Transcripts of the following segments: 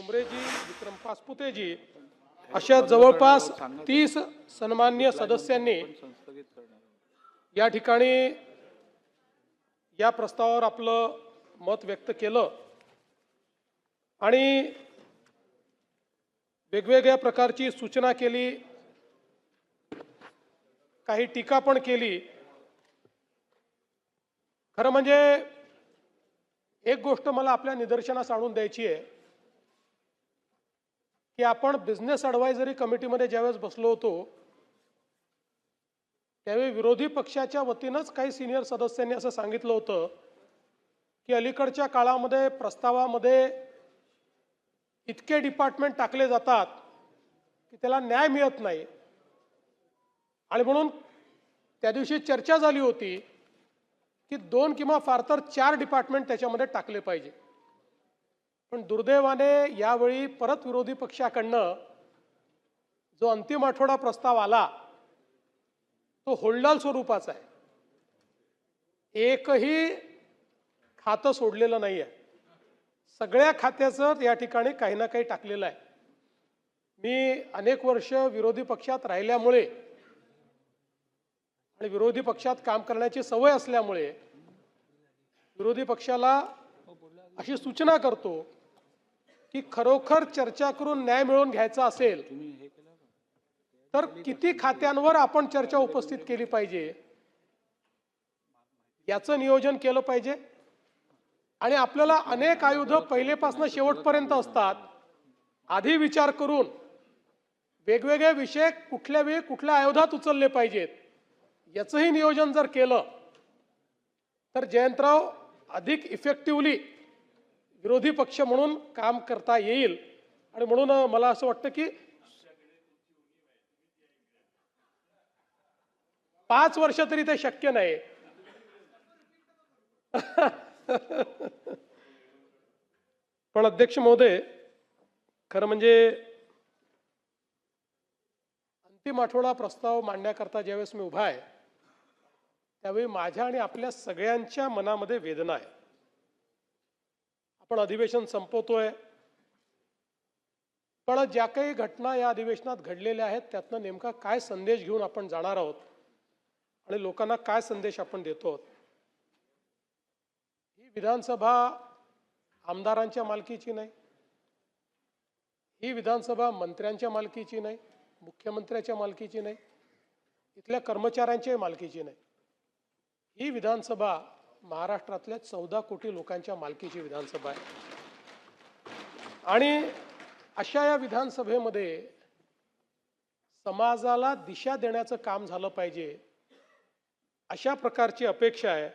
ठुमरेजी, विक्रम पासपुतेजी अशा जवळपास 30 सन्माननीय सदस्यांनी या ठिकाणी या प्रस्तावावर आपलं मत व्यक्त केलं आणि वेगवेगळ्या प्रकारची सूचना केली, काही टीका पण केली। खरं म्हणजे एक गोष्ट मला आपल्या निदर्शनास आणून द्यायची आहे की आपण बिझनेस ॲडवायझरी कमिटीमध्ये ज्यावेळेस बसलो होतो त्यावेळी विरोधी पक्षाच्या वतीनंच काही सिनियर सदस्यांनी असं सांगितलं होतं की अलीकडच्या काळामध्ये प्रस्तावामध्ये इतके डिपार्टमेंट टाकले जातात की त्याला न्याय मिळत नाही आणि म्हणून त्या दिवशी चर्चा झाली होती की 2 किंवा फार तर 4 डिपार्टमेंट त्याच्यामध्ये टाकले पाहिजे। पण दुर्दैवाने यावेळी परत विरोधी पक्षाकडनं जो अंतिम आठवडा प्रस्ताव आला तो होल्डल स्वरूपाचा आहे, एकही खातं सोडलेलं नाही आहे, सगळ्या खात्याचं या ठिकाणी काही ना काही टाकलेलं आहे। मी अनेक वर्ष विरोधी पक्षात राहिल्यामुळे आणि विरोधी पक्षात काम करण्याची सवय असल्यामुळे विरोधी पक्षाला अशी सूचना करतो की खरोखर चर्चा करून न्याय मिळवून घ्यायचा असेल तर किती खात्यांवर आपण चर्चा उपस्थित केली पाहिजे याचं नियोजन केलं पाहिजे। आणि आपल्याला अनेक आयुध पहिलेपासून शेवटपर्यंत असतात, आधी विचार करून वेगवेगळे विषय कुठल्या वेळी कुठल्या आयुधात उचलले पाहिजेत याचंही नियोजन जर केलं तर जयंतराव अधिक इफेक्टिव्हली विरोधी पक्ष म्हणून काम करता येईल। आणि म्हणून मला असं वाटतं की 5 वर्ष तरी ते शक्य नाही। पण अध्यक्ष महोदय, खरं म्हणजे अंतिम आठवडा प्रस्ताव मांडण्याकरता ज्यावेळेस मी उभा आहे त्यावेळी माझ्या आणि आपल्या सगळ्यांच्या मनामध्ये वेदना आहे। आपण अधिवेशन संपवतोय, पण ज्या काही घटना या अधिवेशनात घडलेल्या आहेत त्यातनं नेमका काय संदेश घेऊन आपण जाणार आहोत आणि लोकांना काय संदेश आपण देतो आहोत। ही विधानसभा आमदारांच्या मालकीची नाही, ही विधानसभा मंत्र्यांच्या मालकीची नाही, मुख्यमंत्र्याच्या मालकीची नाही, इथल्या कर्मचाऱ्यांच्या मालकीची नाही। ही विधानसभा महाराष्ट्रातल्या 14 कोटी लोकांच्या मालकीची विधानसभा आहे। आणि अशा या विधानसभेमध्ये समाजाला दिशा देण्याचं काम झालं पाहिजे अशा प्रकारची अपेक्षा आहे।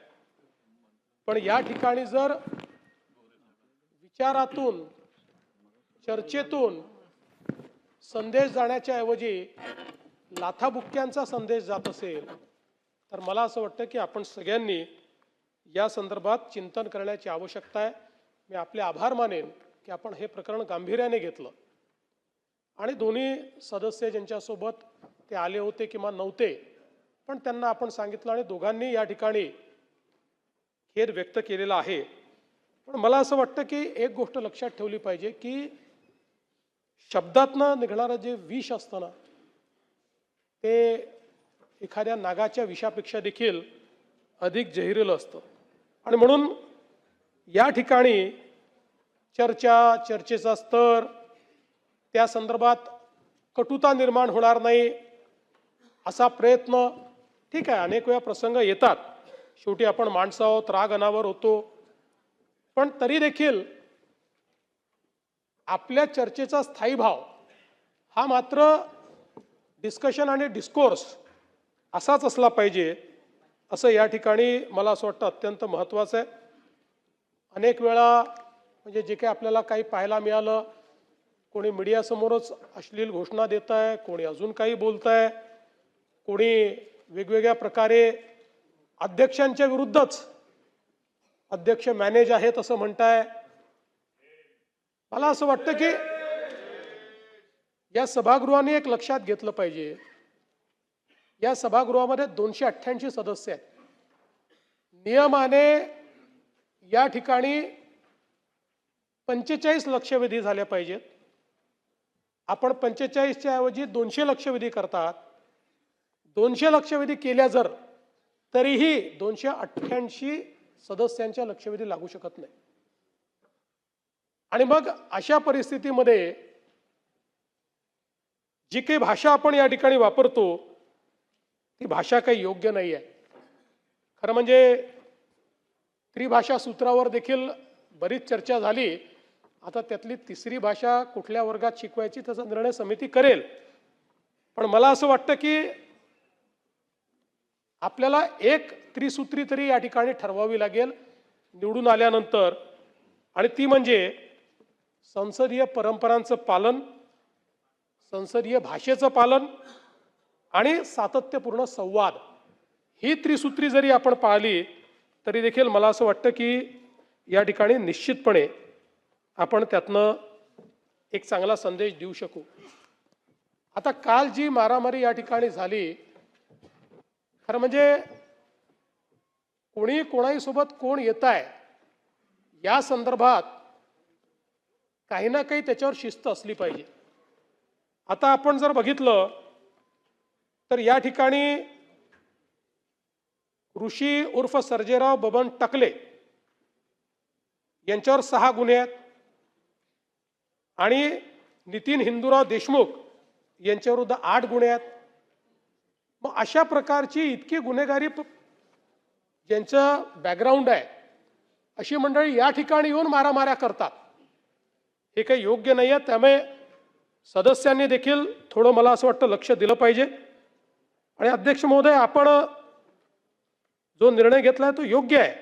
पण या ठिकाणी जर विचारातून चर्चेतून संदेश जाण्याच्या ऐवजी लाथाबुक्क्यांचा संदेश जात असेल तर मला असं वाटतं की आपण सगळ्यांनी या संदर्भात चिंतन करण्याची आवश्यकता आहे। मी आपले आभार मानेन की आपण हे प्रकरण गांभीर्याने घेतलं आणि दोन्ही सदस्य ज्यांच्यासोबत ते आले होते किंवा नव्हते पण त्यांना आपण सांगितलं आणि दोघांनी या ठिकाणी खेद व्यक्त केलेला आहे। पण मला असं वाटतं की एक गोष्ट लक्षात ठेवली पाहिजे की शब्दातनं निघणारं जे विष असतं ना ते एखाद्या नागाच्या विषापेक्षा देखील अधिक जहिरीलं असतं। आणि म्हणून या ठिकाणी चर्चेचा स्तर, त्या संदर्भात कटुता निर्माण होणार नाही असा प्रयत्न, ठीक आहे, अनेक वेळा प्रसंग येतात, शेवटी आपण माणसं आहोत, राग अनावर होतो, पण तरी देखील आपल्या चर्चेचा स्थायी भाव हा मात्र डिस्कशन आणि डिस्कोर्स असाच असला पाहिजे असं या ठिकाणी मला असं वाटतं अत्यंत महत्त्वाचं आहे। अनेक वेळा म्हणजे जे काही आपल्याला काही पाहायला मिळालं, कोणी मीडियासमोरच अश्लील घोषणा देत आहे, कोणी अजून काही बोलत आहे, कोणी वेगवेगळ्या प्रकारे अध्यक्षांच्या विरुद्धच अध्यक्ष मॅनेज आहेत असं म्हणताय। मला असं वाटतं की या सभागृहाने एक लक्षात घेतलं पाहिजे, या सभागृहामध्ये 288 सदस्य आहेत। नियमाने या ठिकाणी 45 लक्षवेधी झाल्या पाहिजेत. आपण 45च्या ऐवजी 200 लक्षवेधी करतात. 200 लक्षवेधी केल्या जर तरीही 288 सदस्यांच्या लक्षवेधी लागू शकत नाही. आणि मग अशा परिस्थितीमध्ये जी काही भाषा आपण या ठिकाणी वापरतो ती भाषा काही योग्य नाही आहे. खरं म्हणजे त्रिभाषा सूत्रावर देखील बरीच चर्चा झाली. आता त्यातली तिसरी भाषा कुठल्या वर्गात शिकवायची त्याचा निर्णय समिती करेल. पण मला असं वाटतं की आपल्याला एक त्रिसूत्री तरी या ठिकाणी ठरवावी लागेल निवडून आल्यानंतर, आणि ती म्हणजे संसदीय परंपरांचं पालन, संसदीय भाषेचं पालन आणि सातत्यपूर्ण संवाद. ही त्रिसूत्री जरी आपण पाळली तरी देखील मला असं वाटतं की या ठिकाणी निश्चितपणे आपण त्यातनं एक चांगला संदेश देऊ शकू. आता काल जी मारामारी या ठिकाणी झाली, खरं म्हणजे कोणी कोणाही सोबत कोण येत आहे या संदर्भात काही ना काही त्याच्यावर शिस्त असली पाहिजे. आता आपण जर बघितलं तर या ठिकाणी ऋषी उर्फ सर्जेराव बबन टकले यांच्यावर 6 गुन्हे आहेत आणि नितीन हिंदूराव देशमुख यांच्याविरुद्ध 8 गुन्हे आहेत. मग अशा प्रकारची इतकी गुन्हेगारी ज्यांचं बॅकग्राऊंड आहे अशी मंडळी या ठिकाणी येऊन मारामाऱ्या करतात, हे काही योग्य नाही आहे. त्यामुळे सदस्यांनी देखील थोडं मला असं वाटतं लक्ष दिलं पाहिजे. आणि अध्यक्ष महोदय, आपण जो निर्णय घेतलाय तो योग्य आहे,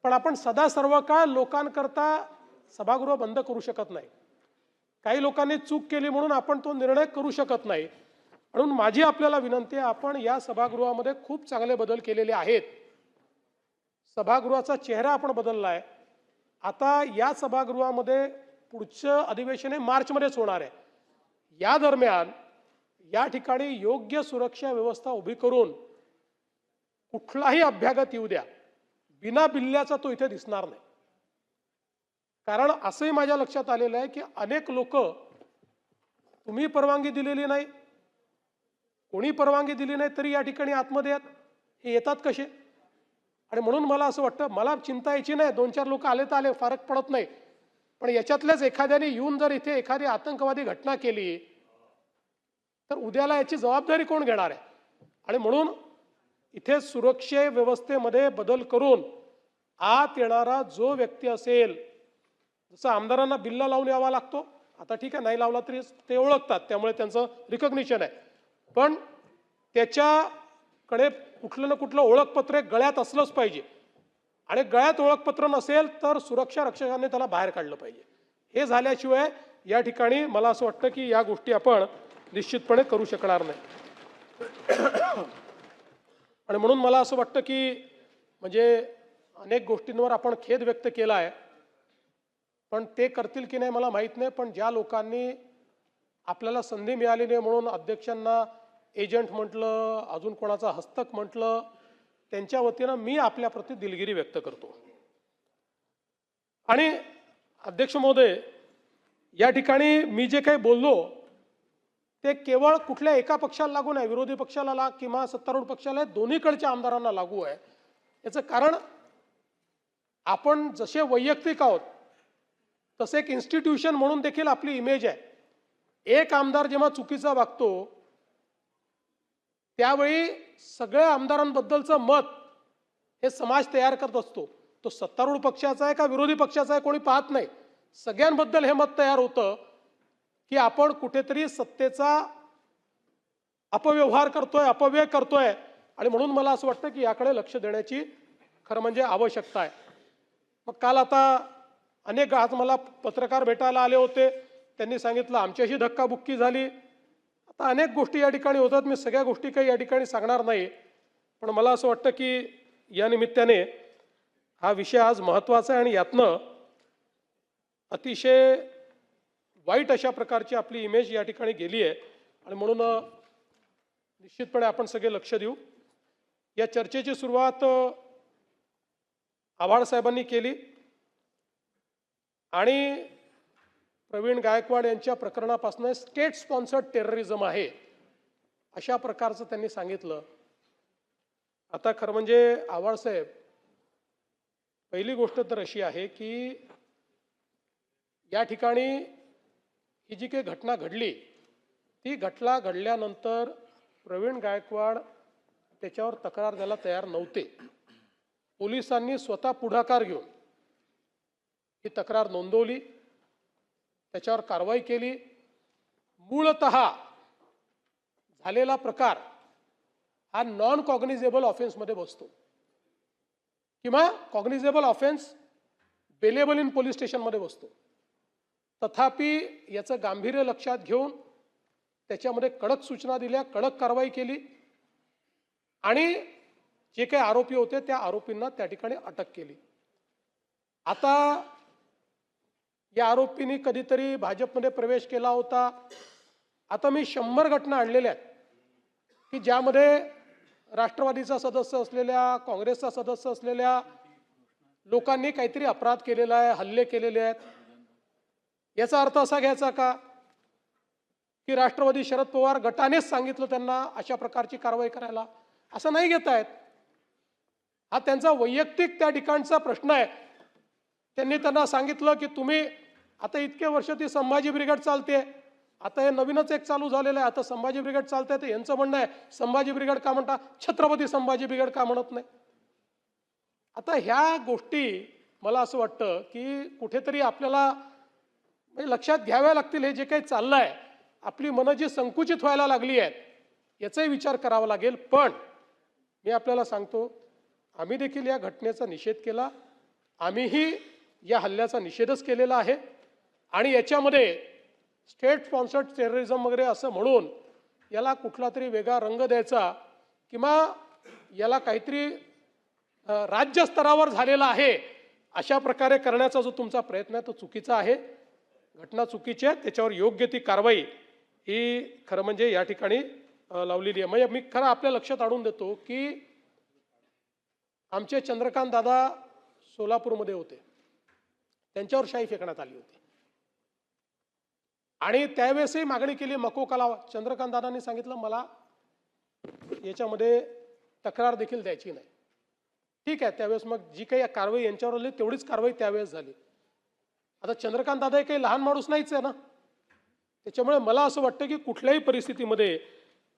पण आपण सदा सर्व काळ लोकांकरता सभागृह बंद करू शकत नाही. काही लोकांनी चूक केली म्हणून आपण तो निर्णय करू शकत नाही. म्हणून माझी आपल्याला विनंती आहे, आपण या सभागृहामध्ये खूप चांगले बदल केलेले आहेत. सभागृहाचा चेहरा आपण बदलला आहे. आता या सभागृहामध्ये पुढचं अधिवेशन हे मार्चमध्येच होणार आहे. या दरम्यान या ठिकाणी योग्य सुरक्षा व्यवस्था उभी करून कुठलाही अभ्यागत येऊ द्या, बिना बिल्ल्याचा तो इथे दिसणार नाही. कारण असंही माझ्या लक्षात आलेलं आहे की अनेक लोक तुम्ही परवानगी दिलेली नाही, कोणी परवानगी दिली नाही तरी या ठिकाणी आतमध्ये हे येतात कसे. आणि म्हणून मला असं वाटतं, मला चिंता यायची नाही, 2-4 लोक आले तर आले, फरक पडत नाही. पण याच्यातल्याच एखाद्याने येऊन जर इथे एखादी आतंकवादी घटना केली तर उद्याला याची जबाबदारी कोण घेणार आहे. आणि म्हणून इथे सुरक्षा व्यवस्थेमध्ये बदल करून आत येणारा जो व्यक्ती असेल, जसं आमदारांना बिल्ला लावून यावा लागतो, आता ठीक आहे नाही लावला तरी ते ओळखतात, त्यामुळे त्यांचं रिकॉग्निशन आहे, पण त्याच्याकडे कुठलं ना कुठलं ओळखपत्र गळ्यात असलंच पाहिजे. आणि गळ्यात ओळखपत्र नसेल तर सुरक्षा रक्षकांनी त्याला बाहेर काढलं पाहिजे. हे झाल्याशिवाय या ठिकाणी मला असं वाटतं की या गोष्टी आपण निश्चितपणे करू शकणार नाही. आणि म्हणून मला असं वाटतं की म्हणजे अनेक गोष्टींवर आपण खेद व्यक्त केला आहे, पण ते करतील की नाही मला माहीत नाही. पण ज्या लोकांनी आपल्याला संधी मिळाली नाही म्हणून अध्यक्षांना एजंट म्हटलं, अजून कोणाचा हस्तक म्हटलं, त्यांच्या वतीनं मी आपल्याप्रती दिलगिरी व्यक्त करतो. आणि अध्यक्ष महोदय, या ठिकाणी मी जे काही बोललो ते केवळ कुठल्या एका पक्षाला लागू नाही, विरोधी पक्षाला किंवा सत्तारूढ पक्षाला, दोन्हीकडच्या आमदारांना लागू आहे. याचं कारण आपण जसे वैयक्तिक आहोत तसे एक इन्स्टिट्यूशन म्हणून देखील आपली इमेज आहे. एक आमदार जेव्हा चुकीचा वागतो त्यावेळी सगळ्या आमदारांबद्दलचं मत हे समाज तयार करत असतो. तो सत्तारूढ पक्षाचा आहे का विरोधी पक्षाचा आहे कोणी पाहत नाही. सगळ्यांबद्दल हे मत तयार होतं की आपण कुठेतरी सत्तेचा अपव्यवहार करतोय, अपव्यय करतोय. आणि म्हणून मला असं वाटतं की याकडे लक्ष देण्याची खरं म्हणजे आवश्यकता आहे. मग काल आता अनेक आज मला पत्रकार भेटायला आले होते, त्यांनी सांगितलं आमच्याशी धक्काबुक्की झाली. आता अनेक गोष्टी या ठिकाणी होतात, मी सगळ्या गोष्टी काही या ठिकाणी सांगणार नाही. पण मला असं वाटतं की या निमित्ताने हा विषय आज महत्त्वाचा आहे आणि यातनं अतिशय वाईट अशा प्रकारची आपली इमेज या ठिकाणी गेली आहे. आणि म्हणून निश्चितपणे आपण सगळे लक्ष देऊ. या चर्चेची सुरुवात आव्हाड साहेबांनी केली. आणि प्रवीण गायकवाड यांच्या प्रकरणापासून स्टेट स्पॉन्सर्ड टेररिझम आहे अशा प्रकारचं त्यांनी सांगितलं. आता खरं म्हणजे आव्हाड साहेब, पहिली गोष्ट तर अशी आहे की या ठिकाणी ही जी काही घटना घडली ती घटना घडल्यानंतर प्रवीण गायकवाड त्याच्यावर तक्रार द्यायला तयार नव्हते. पोलिसांनी स्वतः पुढाकार घेऊन ही तक्रार नोंदवली, त्याच्यावर कारवाई केली. मूळतः झालेला प्रकार हा नॉन कॉग्निझेबल ऑफेन्समध्ये बसतो किंवा कॉग्निझेबल ऑफेन्स बेलेबल इन पोलीस स्टेशनमध्ये बसतो. तथापि याचं गांभीर्य लक्षात घेऊन त्याच्यामध्ये कडक सूचना दिल्या, कडक कारवाई केली आणि जे काही आरोपी होते त्या आरोपींना त्या ठिकाणी अटक केली. आता या आरोपींनी कधीतरी भाजपमध्ये प्रवेश केला होता. आता मी 100 घटना आणलेल्या आहेत की ज्यामध्ये राष्ट्रवादीचा सदस्य असलेल्या, काँग्रेसचा सदस्य असलेल्या लोकांनी काहीतरी अपराध केलेला आहे, हल्ले केलेले आहेत. याचा अर्थ असा घ्यायचा का की राष्ट्रवादी शरद पवार गटानेच सांगितलं त्यांना अशा प्रकारची कारवाई करायला? असं नाही घेता येत. हा त्यांचा वैयक्तिक त्या ठिकाणचा प्रश्न आहे. त्यांनी त्यांना सांगितलं की तुम्ही आता इतके वर्ष ती संभाजी ब्रिगेड चालते, आता हे नवीनच एक चालू झालेलं आहे, आता संभाजी ब्रिगेड चालते. तर यांचं म्हणणं आहे संभाजी ब्रिगेड का म्हणता, छत्रपती संभाजी ब्रिगेड का म्हणत नाही? आता ह्या गोष्टी मला असं वाटतं की कुठेतरी आपल्याला लक्षात घ्याव्या लागतील. हे जे काही चाललंय, आपली मनं जी संकुचित व्हायला लागली आहेत याचाही विचार करावा लागेल. पण मी आपल्याला सांगतो, आम्ही देखील या घटनेचा निषेध केला, आम्हीही या हल्ल्याचा निषेधच केलेला आहे आणि याच्यामध्ये स्टेट स्पॉन्सर्ड टेररिझम वगैरे असं म्हणून याला कुठला तरी वेगळा रंग द्यायचा किंवा याला काहीतरी राज्य स्तरावर झालेला आहे अशा प्रकारे करण्याचा जो तुमचा प्रयत्न आहे तो चुकीचा आहे. घटना चुकीची आहे, त्याच्यावर योग्य ती कारवाई ही खरं म्हणजे या ठिकाणी लावलेली आहे. म्हणजे मी खरं आपल्या लक्षात आणून देतो की आमचे चंद्रकांत दादा सोलापूरमध्ये होते, त्यांच्यावर शाई फेकण्यात आली होती आणि त्यावेळेसही मागणी केली मकोकाला. चंद्रकांत दादांनी सांगितलं मला याच्यामध्ये तक्रार देखील द्यायची नाही. ठीक आहे, त्यावेळेस मग जी काही कारवाई यांच्यावर आली तेवढीच कारवाई त्यावेळेस झाली. आता चंद्रकांत दादा हे काही लहान माणूस नाहीच आहे ना, त्याच्यामुळे मला असं वाटतं की कुठल्याही परिस्थितीमध्ये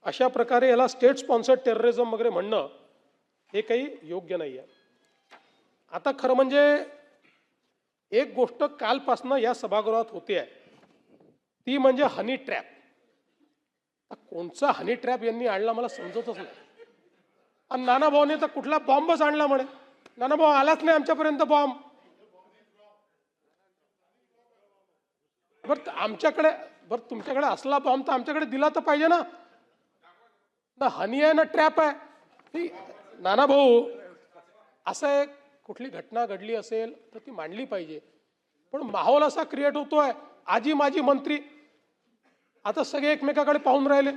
अशा प्रकारे याला स्टेट स्पॉन्सर्ड टेररिझम वगैरे म्हणणं हे काही योग्य नाही आहे. आता खरं म्हणजे एक गोष्ट कालपासनं या सभागृहात होते आहे ती म्हणजे हनी ट्रॅप. कोणचा हनी ट्रॅप यांनी आणला मला समजतच नाही. आणि नानाभाऊने तर कुठला बॉम्बच आणला म्हणे. नानाभाऊ आलाच नाही आमच्यापर्यंत बॉम्ब. बरं आमच्याकडे, बरं तुमच्याकडे असला बॉम्ब तर आमच्याकडे दिला तर पाहिजे ना. ना हनी आहे ना ट्रॅप आहे. नानाभाऊ असं आहे, कुठली घटना घडली असेल तर ती मांडली पाहिजे. पण माहोल असा क्रिएट होतोय, आजी माजी मंत्री आता सगळे एकमेकाकडे पाहून राहिले.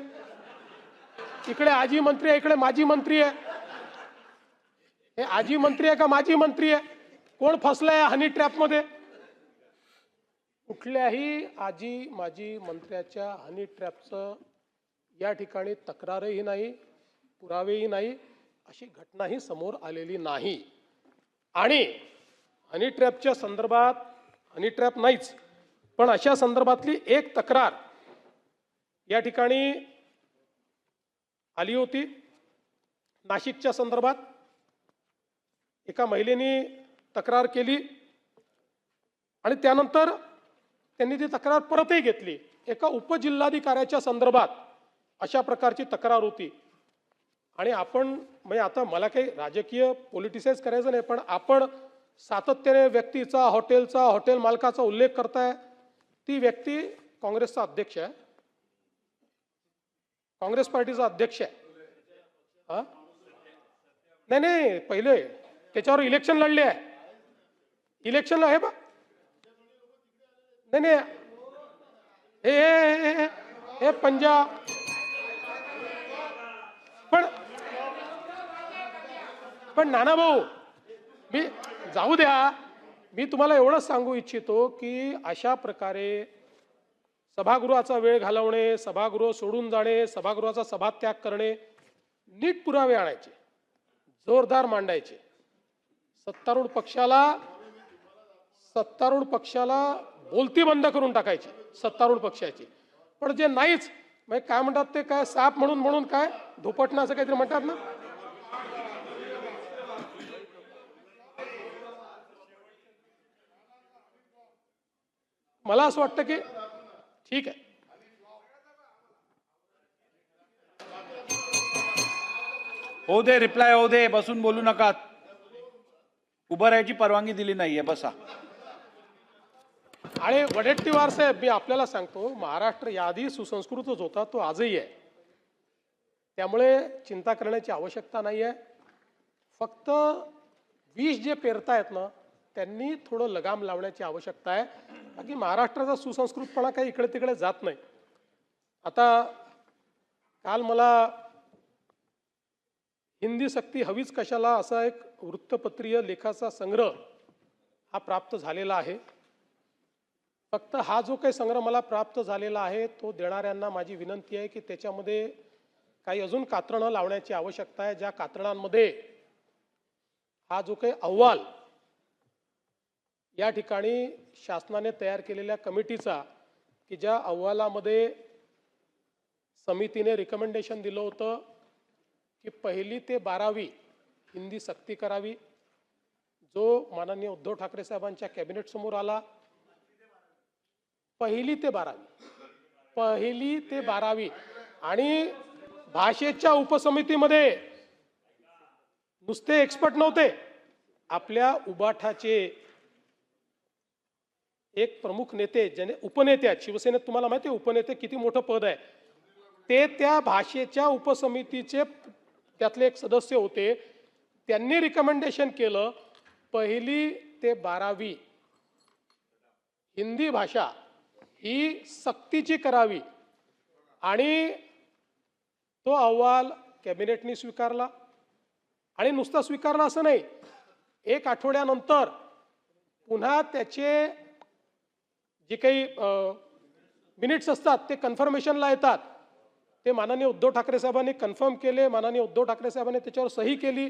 इकडे आजी मंत्री आहे, इकडे माजी मंत्री आहे. हे आजी मंत्री आहे का माजी मंत्री आहे? कोण फसलाय हनी ट्रॅपमध्ये? कुठल्याही आजी माजी मंत्र्याच्या हनी ट्रॅपचं या ठिकाणी तक्रारही नाही, पुरावेही नाही, अशी घटनाही समोर आलेली नाही. आणि हनी ट्रॅपच्या संदर्भात, हनी ट्रॅप नाहीच पण अशा संदर्भातली एक तक्रार या ठिकाणी आली होती. नाशिकच्या संदर्भात एका महिलेने तक्रार केली आणि त्यानंतर त्यांनी ती तक्रार परतही घेतली. एका उपजिल्हाधिकाऱ्याच्या संदर्भात अशा प्रकारची तक्रार होती. आणि आपण म्हणजे आता मला काही राजकीय पॉलिटिसाइज करायचं नाही, पण आपण सातत्याने व्यक्तीचा, हॉटेल मालकाचा उल्लेख करताय. ती व्यक्ती काँग्रेसचा अध्यक्ष आहे, काँग्रेस पार्टीचा अध्यक्ष आहे. हा नाही नाही, पहिले त्याच्यावर इलेक्शन लढले आहे. इलेक्शन आहे बा. नाही नाही, हे हे पंजाब. पण नाना भाऊ, मी जाऊ द्या, मी तुम्हाला एवढंच सांगू इच्छितो की अशा प्रकारे सभागृहाचा वेळ घालवणे, सभागृह सोडून जाणे, सभागृहाचा सभात्याग करणे, नीट पुरावे आणायचे, जोरदार मांडायचे. सत्तारूढ पक्षाला बोलती बंद करून टाकायची सत्तारूढ पक्षाची. पण जे नाहीच म्हणजे काय म्हणतात ते काय साप म्हणून काय धोपटणं असं काहीतरी म्हणतात ना. मला असं वाटतं की ठीक आहे. हो दे, रिप्लाय हो दे, बसून बोलू नका. उभं राहायची परवानगी दिली नाहीये, बसा. आणि वडेट्टीवार साहेब, मी आपल्याला सांगतो, महाराष्ट्र याआधी सुसंस्कृतच होता, तो आजही आहे. त्यामुळे चिंता करण्याची आवश्यकता नाही आहे. फक्त विष जे पेरतायत ना त्यांनी थोडं लगाम लावण्याची आवश्यकता आहे, बाकी महाराष्ट्राचा सुसंस्कृतपणा काही इकडे तिकडे जात नाही. आता काल मला हिंदी सक्ती हवीच कशाला असा एक वृत्तपत्रीय लेखाचा संग्रह हा प्राप्त झालेला आहे. फक्त हा जो काही संग्रह मला प्राप्त झालेला आहे तो देणाऱ्यांना माझी विनंती आहे की त्याच्यामध्ये काही अजून कात्रणं लावण्याची आवश्यकता आहे. ज्या कात्रणांमध्ये हा जो काही अहवाल या ठिकाणी शासनाने तयार केलेल्या कमिटीचा, की ज्या अहवालामध्ये समितीने रिकमेंडेशन दिलं होतं की 1ली ते 12वी हिंदी सक्ती करावी, जो माननीय उद्धव ठाकरे साहेबांच्या कॅबिनेट समोर आला. 1ली ते 12वी आणि भाषेच्या उपसमितीमध्ये नुसते एक्सपर्ट नव्हते, आपल्या उबाठाचे एक प्रमुख नेते, ज्याने उपनेते आहेत शिवसेनेत, तुम्हाला माहिती आहे उपनेते किती मोठं पद आहे, ते त्या भाषेच्या उपसमितीचे त्यातले एक सदस्य होते. त्यांनी रिकमेंडेशन केलं 1ली ते 12वी हिंदी भाषा ही सक्तीची करावी. आणि तो अहवाल कॅबिनेटने स्वीकारला. आणि नुसता स्वीकारला असं नाही, 1 आठवड्यानंतर पुन्हा त्याचे जे काही मिनिट्स असतात ते कन्फर्मेशनला येतात. ते माननीय उद्धव ठाकरे साहेबांनी कन्फर्म केले, माननीय उद्धव ठाकरे साहेबांनी त्याच्यावर सही केली.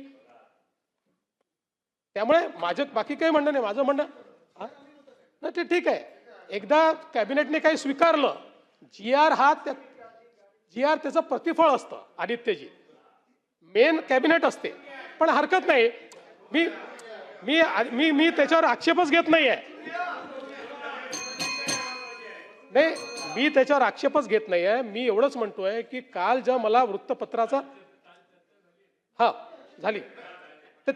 त्यामुळे माझं बाकी काही म्हणणं नाही. माझं म्हणणं नाही ते ठीक आहे, एकदा कॅबिनेटने काही स्वीकारलं, GR त्याचं प्रतिफळ असतं. आदित्यजी, मेन कॅबिनेट असते, पण हरकत नाही. मी मी मी मी त्याच्यावर आक्षेपच घेत नाहीये. नाही, मी त्याच्यावर आक्षेपच घेत नाहीये. मी एवढंच म्हणतोय की काल ज्या मला वृत्तपत्राचा झाली तर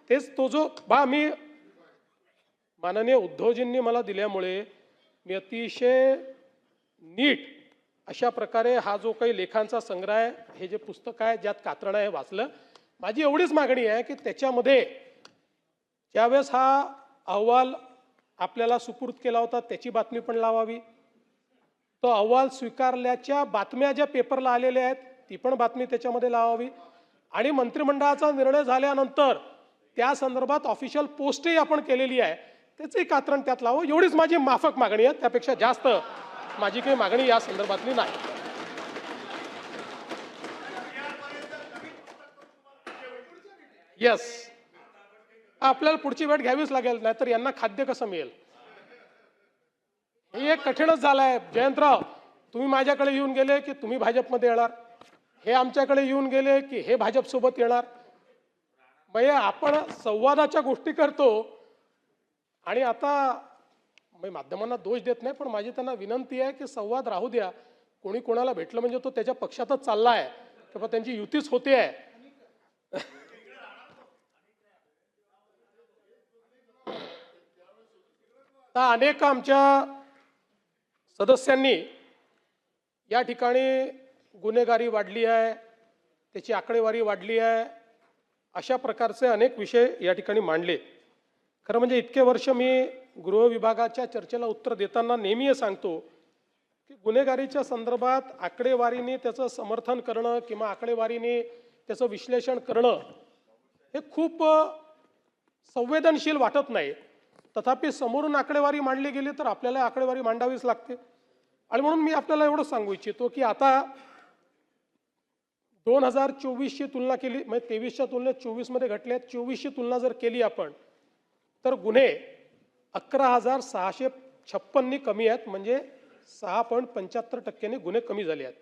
तेच तो जो मी माननीय उद्धवजींनी मला दिल्यामुळे मी अतिशय नीट अशा प्रकारे हा जो काही लेखांचा संग्रह आहे, हे जे पुस्तक आहे ज्यात कात्रणं आहे, वाचलं. माझी एवढीच मागणी आहे की त्याच्यामध्ये ज्यावेळेस हा अहवाल आपल्याला सुपूर्द केला होता त्याची बातमी पण लावावी. तो अहवाल स्वीकारल्याच्या बातम्या ज्या पेपरला आलेल्या आहेत ती पण बातमी त्याच्यामध्ये लावावी. आणि मंत्रिमंडळाचा निर्णय झाल्यानंतर त्या संदर्भात ऑफिशियल पोस्टही आपण केलेली आहे, त्याचंही कात्रण त्यात लावावं. एवढीच माझी माफक मागणी आहे, त्यापेक्षा जास्त माझी काही मागणी या संदर्भातली नाही. येस, आपल्याला पुढची भेट घ्यावीच लागेल, नाहीतर यांना खाद्य कसं मिळेल. हे एक कठीणच झालंय. जयंतराव, तुम्ही माझ्याकडे येऊन गेले की तुम्ही भाजपमध्ये येणार, हे आमच्याकडे येऊन गेले की हे भाजपसोबत येणार. म्हणजे आपण संवादाच्या गोष्टी करतो. आणि आता मी माध्यमांना दोष देत नाही, पण माझी त्यांना विनंती आहे की संवाद राहू द्या. कोणी कोणाला भेटलं म्हणजे तो त्याच्या पक्षातच चालला आहे किंवा त्यांची युतीच होते आहे. अनेक आमच्या सदस्यांनी या ठिकाणी गुन्हेगारी वाढली आहे, त्याची आकडेवारी वाढली आहे, अशा प्रकारचे अनेक विषय या ठिकाणी मांडले. खरं म्हणजे इतके वर्ष मी गृह विभागाच्या चर्चेला उत्तर देताना नेहमी सांगतो की गुन्हेगारीच्या संदर्भात आकडेवारीने त्याचं समर्थन करणं किंवा आकडेवारीने त्याचं विश्लेषण करणं हे खूप संवेदनशील वाटत नाही. तथापि समोरून आकडेवारी मांडली गेली तर आपल्याला आकडेवारी मांडावीच लागते. आणि म्हणून मी आपल्याला एवढं सांगू इच्छितो की आता 2024ची तुलना केली म्हणजे 23च्या तुलनेत 24मध्ये घटल्यात. 24ची तुलना जर केली आपण तर गुन्हे 11,656 कमी आहेत, म्हणजे 6.75% गुन्हे कमी झाले आहेत.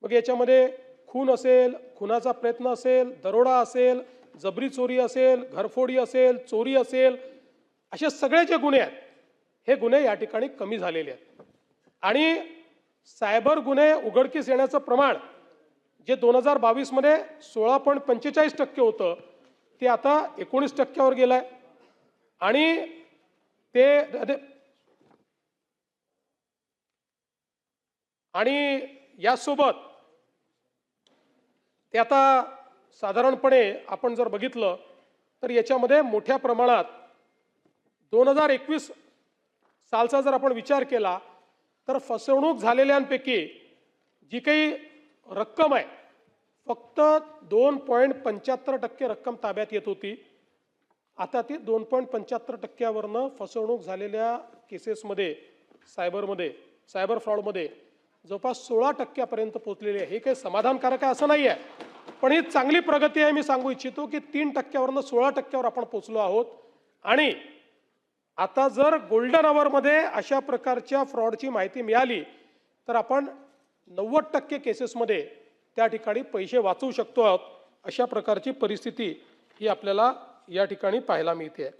मग याच्यामध्ये खून असेल, खुनाचा प्रयत्न असेल, दरोडा असेल, जबरी चोरी असेल, घरफोडी असेल, चोरी असेल, असे सगळे जे गुन्हे आहेत हे गुन्हे या ठिकाणी कमी झालेले आहेत. आणि सायबर गुन्हे उघडकीस येण्याचं प्रमाण जे 2022मध्ये 16.45% होतं ते आता 19%वर गेलं आहे. आणि यासोबत ते आता साधारणपणे आपण जर बघितलं तर याच्यामध्ये मोठ्या प्रमाणात 2021 सालचा जर आपण विचार केला तर फसवणूक झालेल्यांपैकी जी काही रक्कम आहे फक्त 2.75% रक्कम ताब्यात येत होती. आता ती 2.75%वरनं फसवणूक झालेल्या केसेसमध्ये सायबर फ्रॉडमध्ये जवळपास 16% पोहोचलेली आहे. हे काही समाधानकारक आहे असं नाही आहे, पण ही चांगली प्रगती आहे. मी सांगू इच्छितो की 3%वरनं 16%वर आपण पोहोचलो आहोत. आणि आता जर गोल्डन आवरमध्ये अशा प्रकारच्या फ्रॉडची माहिती मिळाली तर आपण 90% केसेसमध्ये त्या ठिकाणी पैसे वाचवू शकतो आहोत. अशा प्रकारची परिस्थिती ही आपल्याला या ठिकाणी पाहायला मिळते.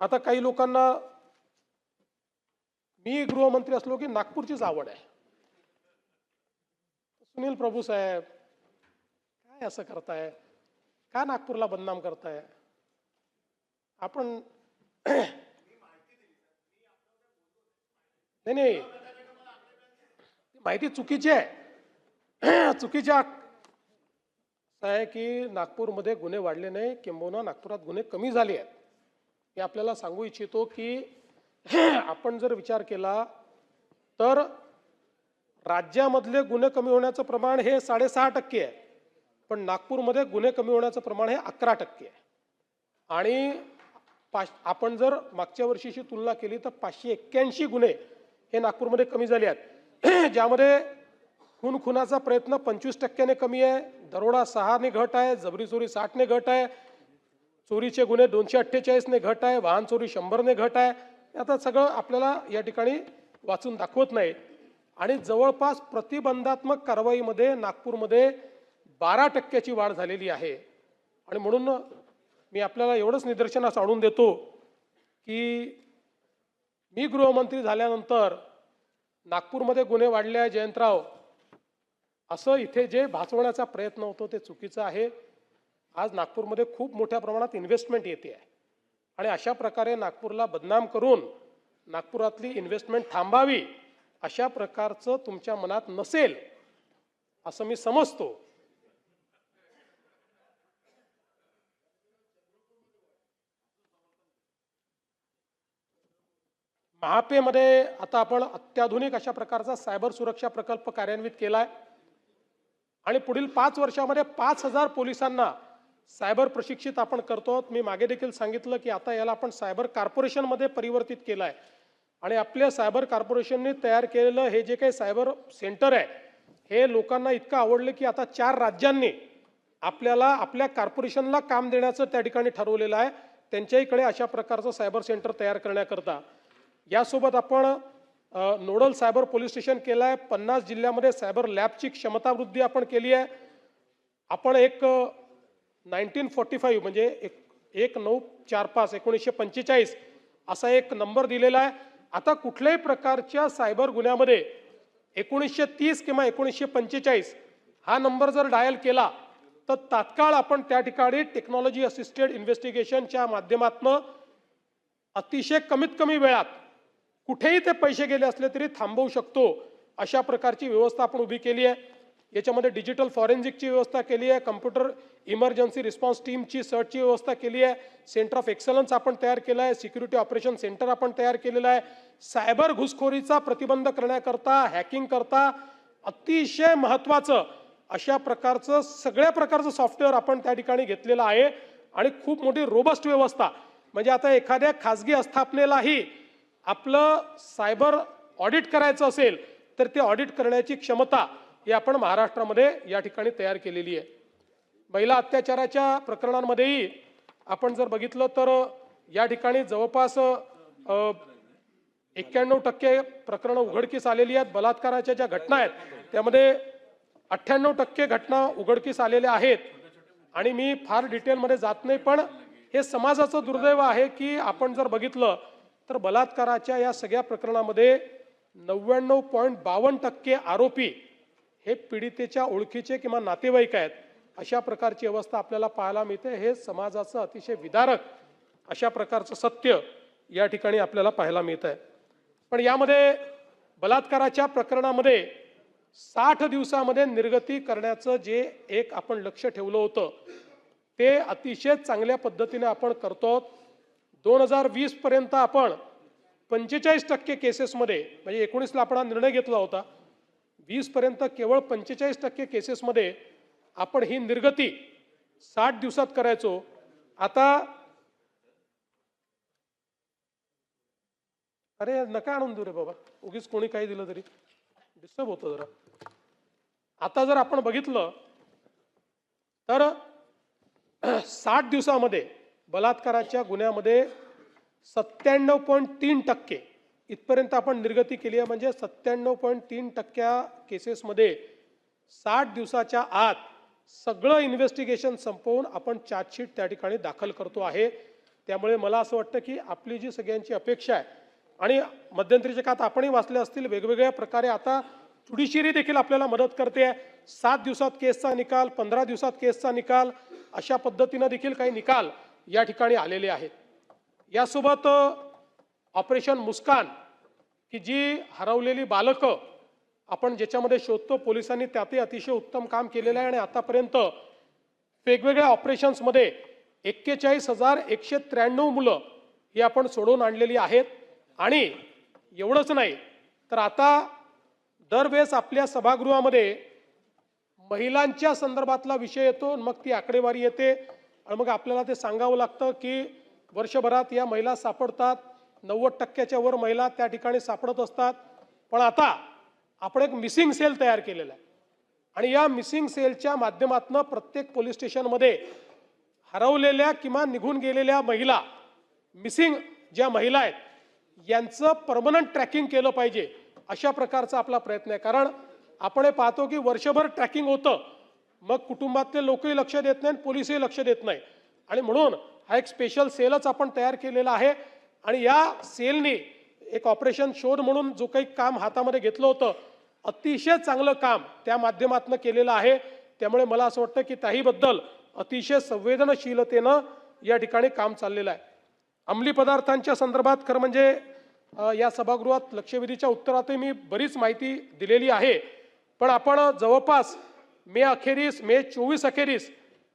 आता काही लोकांना मी गृहमंत्री असलो की नागपूरचीच आवड आहे. सुनील प्रभू साहेब काय असं करताय, का नागपूरला बदनाम करताय आपण? नाही, माहिती चुकीची आहे. चुकीच्या आहे की नागपूरमध्ये गुन्हे वाढले नाही, किंबहुना नागपुरात गुन्हे कमी झाले आहेत. मी आपल्याला सांगू इच्छितो की आपण जर विचार केला तर राज्यामधले गुन्हे कमी होण्याचं प्रमाण हे 6.5% आहे, पण नागपूरमध्ये गुन्हे कमी होण्याचं प्रमाण हे 11% आहे. आणि आपण जर मागच्या वर्षीची तुलना केली तर 581 गुन्हे हे नागपूरमध्ये कमी झाले आहेत, ज्यामध्ये खुनाचा प्रयत्न 25%ने कमी आहे, दरोडा 6ने घट आहे, जबरी चोरी 60ने घट आहे, चोरीचे गुन्हे 248ने घट आहे, वाहन चोरी 100ने घट आहे. आता सगळं आपल्याला या ठिकाणी वाचून दाखवत नाही. आणि जवळपास प्रतिबंधात्मक कारवाईमध्ये नागपूरमध्ये 12%ची वाढ झालेली आहे. आणि म्हणून मी आपल्याला एवढंच निदर्शनास आणून देतो की मी गृहमंत्री झाल्यानंतर नागपूरमध्ये गुन्हे वाढले आहे जयंतराव, असं इथे जे भासवण्याचा प्रयत्न होतो ते चुकीचं आहे. आज नागपूरमध्ये खूप मोठ्या प्रमाणात इन्व्हेस्टमेंट येते आहे आणि अशा प्रकारे नागपूरला बदनाम करून नागपुरातली इन्व्हेस्टमेंट थांबावी अशा प्रकारचं तुमच्या मनात नसेल असं मी समजतो. महापेमध्ये आता आपण अत्याधुनिक अशा प्रकारचा सायबर सुरक्षा प्रकल्प कार्यान्वित केलाय आणि पुढील 5 वर्षामध्ये 5,000 पोलिसांना सायबर प्रशिक्षित आपण करतो. मी मागे देखील सांगितलं की आता याला आपण सायबर कॉर्पोरेशनमध्ये परिवर्तित केलं आहे आणि आपल्या सायबर कॉर्पोरेशनने तयार केलेलं हे जे काही सायबर सेंटर आहे हे लोकांना इतकं आवडलं की आता 4 राज्यांनी आपल्याला आपल्या कॉर्पोरेशनला काम देण्याचं त्या ठिकाणी ठरवलेलं आहे, त्यांच्याकडे अशा प्रकारचं सायबर सेंटर तयार करण्याकरता. यासोबत आपण नोडल सायबर पोलीस स्टेशन केलं आहे. 50 जिल्ह्यामध्ये सायबर लॅबची क्षमता वृद्धी आपण केली आहे. आपण एक 1945 म्हणजे 1945 असा एक नंबर दिलेला आहे. आता कुठल्याही प्रकारच्या सायबर गुन्ह्यामध्ये 1930 किंवा 1945 हा नंबर जर डायल केला तर तात्काळ आपण त्या ठिकाणी टेक्नॉलॉजी असिस्टेड इन्व्हेस्टिगेशनच्या माध्यमातून अतिशय कमीत कमी वेळात कुठेही ते पैसे गेले असले तरी थांबवू शकतो. अशा प्रकारची व्यवस्था आपण उभी केली आहे. याच्यामध्ये डिजिटल फॉरेन्सिकची व्यवस्था केली आहे, कम्प्युटर इमर्जन्सी रिस्पॉन्स टीमची सर्चची व्यवस्था केली आहे, सेंटर ऑफ एक्सलन्स आपण तयार केलं आहे, सिक्युरिटी ऑपरेशन सेंटर आपण तयार केलेलं आहे. सायबर घुसखोरीचा प्रतिबंध करण्याकरता, हॅकिंग करता अतिशय महत्त्वाचं अशा प्रकारचं सगळ्या प्रकारचं सॉफ्टवेअर आपण त्या ठिकाणी घेतलेलं आहे आणि खूप मोठी रोबस्ट व्यवस्था. म्हणजे आता एखाद्या खाजगी आस्थापनेलाही आपलं सायबर ऑडिट करायचं असेल तर ते ऑडिट करण्याची क्षमता ही आपण महाराष्ट्रामध्ये या ठिकाणी तयार केलेली आहे. महिला अत्याचाराच्या प्रकरणांमध्येही आपण जर बघितलं तर या ठिकाणी जवळपास 91% प्रकरणं उघडकीस आलेली आहेत. बलात्काराच्या ज्या घटना आहेत त्यामध्ये 98% घटना उघडकीस आलेल्या आहेत. आणि मी फार डिटेलमध्ये जात नाही, पण हे समाजाचं दुर्दैव आहे की आपण जर बघितलं तर बलात्काराच्या या सगळ्या प्रकरणामध्ये 99.52% आरोपी हे पीडितेच्या ओळखीचे किंवा नातेवाईक आहेत. अशा प्रकारची अवस्था आपल्याला पाहायला मिळते. हे समाजाचं अतिशय विदारक अशा प्रकारचं सत्य या ठिकाणी आपल्याला पाहायला मिळत आहे. पण यामध्ये बलात्काराच्या प्रकरणामध्ये 60 दिवसामध्ये निर्गती करण्याचं जे एक आपण लक्ष ठेवलं होतं ते अतिशय चांगल्या पद्धतीने आपण करतो. 2020 पर्यंत आपण 45% केसेसमध्ये, म्हणजे 19ला आपण हा निर्णय घेतला होता, 20 पर्यंत केवळ 45% केसेसमध्ये आपण ही निर्गती 60 दिवसात करायचो. आता अरे नका आणून देऊ रे बाबा, उगीच कोणी काही दिलं तरी डिस्टर्ब होतं जरा. आता जर आपण बघितलं तर 60 दिवसामध्ये बलात्काराच्या गुन्ह्यामध्ये 97.3% इथपर्यंत आपण निर्गती केली आहे. म्हणजे 97.3% केसेसमध्ये 60 दिवसाच्या आत सगळं इन्व्हेस्टिगेशन संपवून आपण चार्जशीट त्या ठिकाणी दाखल करतो आहे. त्यामुळे मला असं वाटतं की आपली जी सगळ्यांची अपेक्षा आहे, आणि मध्यंतरीच्या काळात आपणही वाचले असतील, वेगवेगळ्या प्रकारे आता ज्युडिशियरी देखील आपल्याला मदत करते. 7 दिवसात केसचा निकाल, 15 दिवसात केसचा निकाल, अशा पद्धतीनं देखील काही निकाल या ठिकाणी आलेले आहेत. यासोबत ऑपरेशन मुस्कान की जी हरवलेली बालकं आपण ज्याच्यामध्ये शोधतो, पोलिसांनी त्यातही अतिशय उत्तम काम केलेलं आहे. आणि आतापर्यंत वेगवेगळ्या ऑपरेशन्समध्ये 41,193 मुलं ही आपण सोडवून आणलेली आहेत. आणि एवढंच नाही तर आता दरवेळेस आपल्या सभागृहामध्ये महिलांच्या संदर्भातला विषय येतो, मग ती आकडेवारी येते आणि मग आपल्याला ते सांगावं लागतं की वर्षभरात या महिला सापडतात, 90%च्या वर महिला त्या ठिकाणी सापडत असतात. पण आता आपण एक मिसिंग सेल तयार केलेला आहे आणि या मिसिंग सेलच्या माध्यमातून प्रत्येक पोलीस स्टेशनमध्ये हरवलेल्या किंवा निघून गेलेल्या महिला, मिसिंग ज्या महिला आहेत यांचं परमनंट ट्रॅकिंग केलं पाहिजे, अशा प्रकारचा आपला प्रयत्न आहे. कारण आपण हे पाहतो की वर्षभर ट्रॅकिंग होतं, मग कुटुंबातले लोकही लक्ष देत नाही, पोलीसही लक्ष देत नाही. आणि म्हणून हा एक स्पेशल सेलच आपण तयार केलेला आहे. आणि या सेलने एक ऑपरेशन शोध म्हणून जो काही काम हातामध्ये घेतलं होतं, अतिशय चांगलं काम त्या माध्यमातून केलेलं आहे. त्यामुळे मला असं वाटतं की त्याहीबद्दल अतिशय संवेदनशीलतेनं या ठिकाणी काम चाललेलं आहे. अंमली पदार्थांच्या संदर्भात खरं म्हणजे या सभागृहात लक्षवेधीच्या उत्तरातही मी बरीच माहिती दिलेली आहे. पण आपण जवळपास मे 24 अखेरीस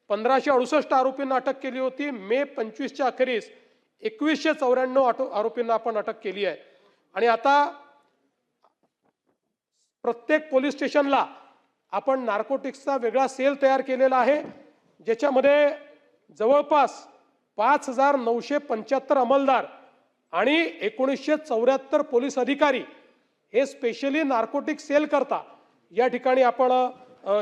1568 आरोपींना अटक केली होती. मे 25च्या अखेरीस 2194 आरोपींना आपण अटक केली आहे. आणि आता प्रत्येक पोलीस स्टेशनला आपण नार्कोटिक्सचा वेगळा सेल तयार केलेला आहे, ज्याच्यामध्ये जवळपास 5,975 अंमलदार आणि 1974 पोलीस अधिकारी हे स्पेशली नार्कोटिक सेल करता या ठिकाणी आपण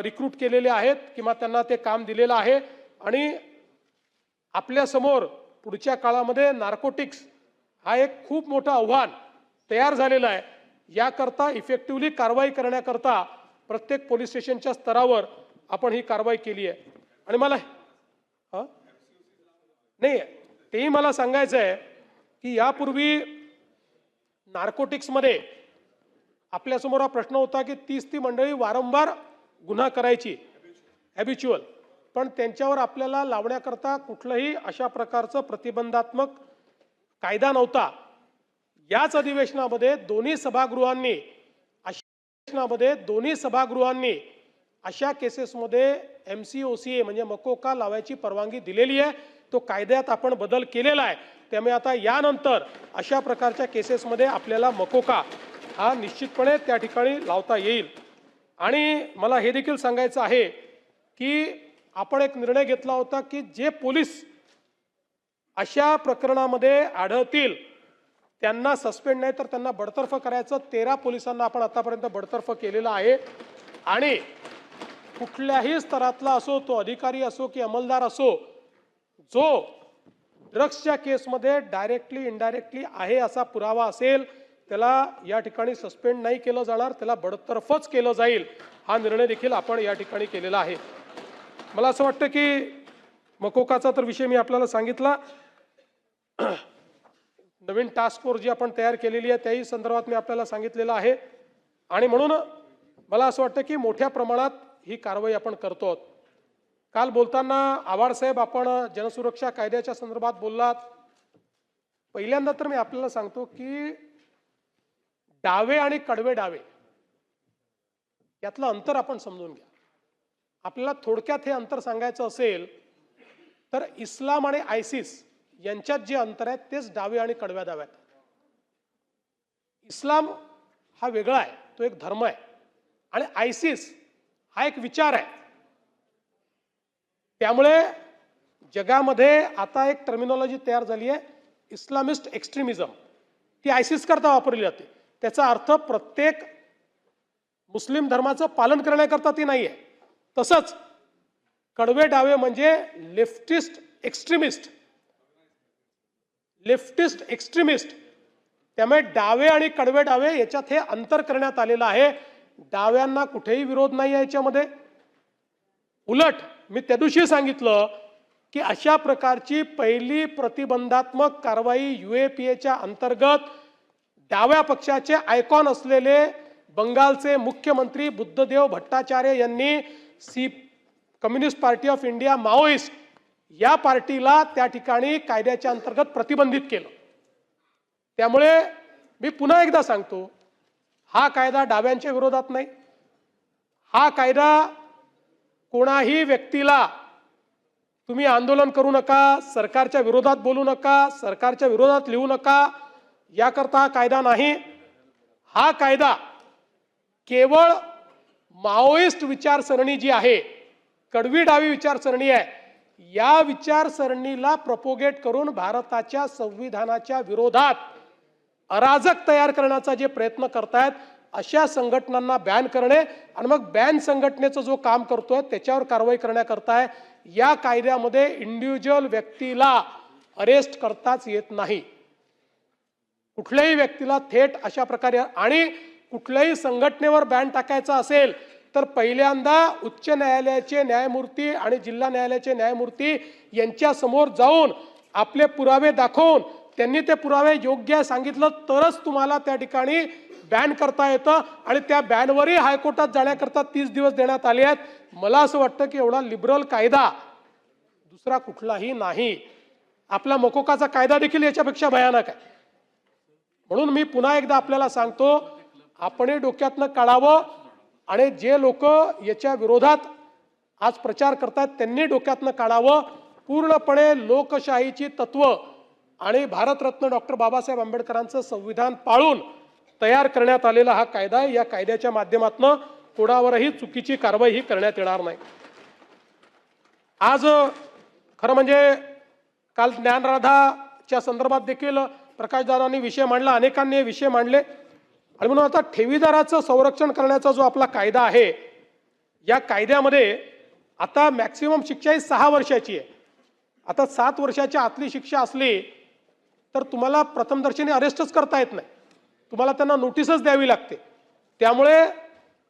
रिक्रूट केलेले आहेत किंवा त्यांना ते काम दिलेलं आहे. आणि आपल्यासमोर पुढच्या काळामध्ये नार्कोटिक्स हा एक खूप मोठं आव्हान तयार झालेलं आहे. याकरता इफेक्टिव्हली कारवाई करण्याकरता प्रत्येक पोलीस स्टेशनच्या स्तरावर आपण ही कारवाई केली आहे. आणि मला नाही, तेही मला सांगायचं आहे की यापूर्वी नार्कोटिक्समध्ये आपल्यासमोर हा प्रश्न होता की 30 ती मंडळी वारंवार गुन्हा करायची, हॅबिच्युअल, पण त्यांच्यावर आपल्याला लावण्याकरता कुठलंही अशा प्रकारचं प्रतिबंधात्मक कायदा नव्हता. याच अधिवेशनामध्ये दोन्ही सभागृहांनी अशा केसेसमध्ये MCOCA म्हणजे मकोका लावायची परवानगी दिलेली आहे. तो कायद्यात आपण बदल केलेला आहे. त्यामुळे आता यानंतर अशा प्रकारच्या केसेसमध्ये आपल्याला मकोका हा निश्चितपणे त्या ठिकाणी लावता येईल. आणि मला हे देखील सांगायचं आहे की आपण एक निर्णय घेतला होता की जे पोलीस अशा प्रकरणामध्ये आढळतील त्यांना सस्पेंड नाही तर त्यांना बडतर्फ करायचं. 13 पोलिसांना आपण आतापर्यंत बडतर्फ केलेलं आहे. आणि कुठल्याही स्तरातला असो, तो अधिकारी असो की अंमलदार असो, जो ड्रग्सच्या केसमध्ये डायरेक्टली इनडायरेक्टली आहे असा पुरावा असेल त्याला या ठिकाणी सस्पेंड नाही केलं जाणार, त्याला बडतर्फच केलं जाईल. हा निर्णय देखील आपण या ठिकाणी केलेला आहे. मला असं वाटतं की मकोकाचा तर विषय मी आपल्याला सांगितला. नवीन टास्क फोर्स जी आपण तयार केलेली आहे त्याही संदर्भात मी आपल्याला सांगितलेलं आहे. आणि म्हणून मला असं वाटतं की मोठ्या प्रमाणात ही कारवाई आपण करतो. काल बोलताना आव्हाड साहेब आपण जनसुरक्षा कायद्याच्या संदर्भात बोललात. पहिल्यांदा तर मी आपल्याला सांगतो की डावे आणि कडवे डावे यातलं अंतर आपण समजून घ्या. आपल्याला थोडक्यात हे अंतर सांगायचं असेल तर इस्लाम आणि आयसिस यांच्यात जे अंतर आहे तेच डावे आणि कडव्या डावे आहेत. इस्लाम हा वेगळा आहे, तो एक धर्म आहे. आणि आयसिस हा एक विचार आहे. त्यामुळे जगामध्ये आता एक टर्मिनॉलॉजी तयार झाली आहे, इस्लामिस्ट एक्स्ट्रीमिझम. ती आयसिस करता वापरली जाते. त्याचा अर्थ प्रत्येक मुस्लिम धर्माचं पालन करण्याकरता ती नाही आहे. तसंच कडवे डावे म्हणजे लेफ्टिस्ट एक्स्ट्रीमिस्ट. Leftist extremist. त्यामुळे डावे आणि कडवे डावे याच्यात हे अंतर करण्यात आलेलं आहे. डाव्यांना कुठेही विरोध नाही आहे याच्यामध्ये. उलट मी त्या दिवशी सांगितलं की अशा प्रकारची पहिली प्रतिबंधात्मक कारवाई UAPAच्या अंतर्गत डाव्या पक्षाचे आयकॉन असलेले बंगालचे मुख्यमंत्री बुद्धदेव भट्टाचार्य यांनी communist party of India Maoist या पार्टीला त्या ठिकाणी कायद्याच्या अंतर्गत प्रतिबंधित केलं. त्यामुळे मी पुन्हा एकदा सांगतो, हा कायदा डाव्यांच्या विरोधात नाही. हा कायदा कोणाही व्यक्तीला तुम्ही आंदोलन करू नका, सरकारच्या विरोधात बोलू नका, सरकारच्या विरोधात लिहू नका याकरता हा कायदा नाही. हा कायदा केवळ माओइस्ट विचारसरणी जी आहे, कडवी डावी विचारसरणी आहे, या विचारसरणीला प्रपोगेट करून भारताच्या संविधानाच्या विरोधात अराजक तयार करण्याचा जे प्रयत्न करतायत अशा संघटनांना बॅन करणे आणि मग बॅन संघटनेचं जो काम करतोय त्याच्यावर कारवाई करण्याकरता या कायद्यामध्ये इंडिव्हिज्युअल व्यक्तीला अरेस्ट करताच येत नाही. कुठल्याही व्यक्तीला थेट अशा प्रकारे आणि कुठल्याही संघटनेवर बॅन टाकायचा असेल तर पहिल्यांदा उच्च न्यायालयाचे न्यायमूर्ती आणि जिल्हा न्यायालयाचे न्यायमूर्ती यांच्या समोर जाऊन आपले पुरावे दाखवून त्यांनी ते पुरावे योग्य सांगितलं तरच तुम्हाला त्या ठिकाणी बॅन करता येतं. आणि त्या बॅनवरही हायकोर्टात जाण्याकरता 30 दिवस देण्यात आले आहेत. मला असं वाटतं की एवढा लिबरल कायदा दुसरा कुठलाही नाही. आपला मकोकाचा कायदा देखील याच्यापेक्षा भयानक आहे. म्हणून मी पुन्हा एकदा आपल्याला सांगतो, आपणही डोक्यातनं काढावं आणि जे लोक याच्या विरोधात आज प्रचार करतात त्यांनी डोक्यातनं काढावं. पूर्णपणे लोकशाहीची तत्व आणि भारतरत्न डॉक्टर बाबासाहेब आंबेडकरांचं संविधान पाळून तयार करण्यात आलेला हा कायदा, या कायद्याच्या माध्यमातून कोणावरही चुकीची कारवाई ही करण्यात येणार नाही. आज खरं म्हणजे काल ज्ञानराधाच्या संदर्भात देखील प्रकाशदादांनी विषय मांडला, अनेकांनी हे विषय मांडले. आणि म्हणून आता ठेवीदाराचं संरक्षण करण्याचा जो आपला कायदा आहे, या कायद्यामध्ये आता मॅक्सिमम शिक्षा ही 6 वर्षाची आहे. आता 7 वर्षाच्या आतली शिक्षा असली तर तुम्हाला प्रथमदर्शनी अरेस्टच करता येत नाही, तुम्हाला त्यांना नोटीसच द्यावी लागते. त्यामुळे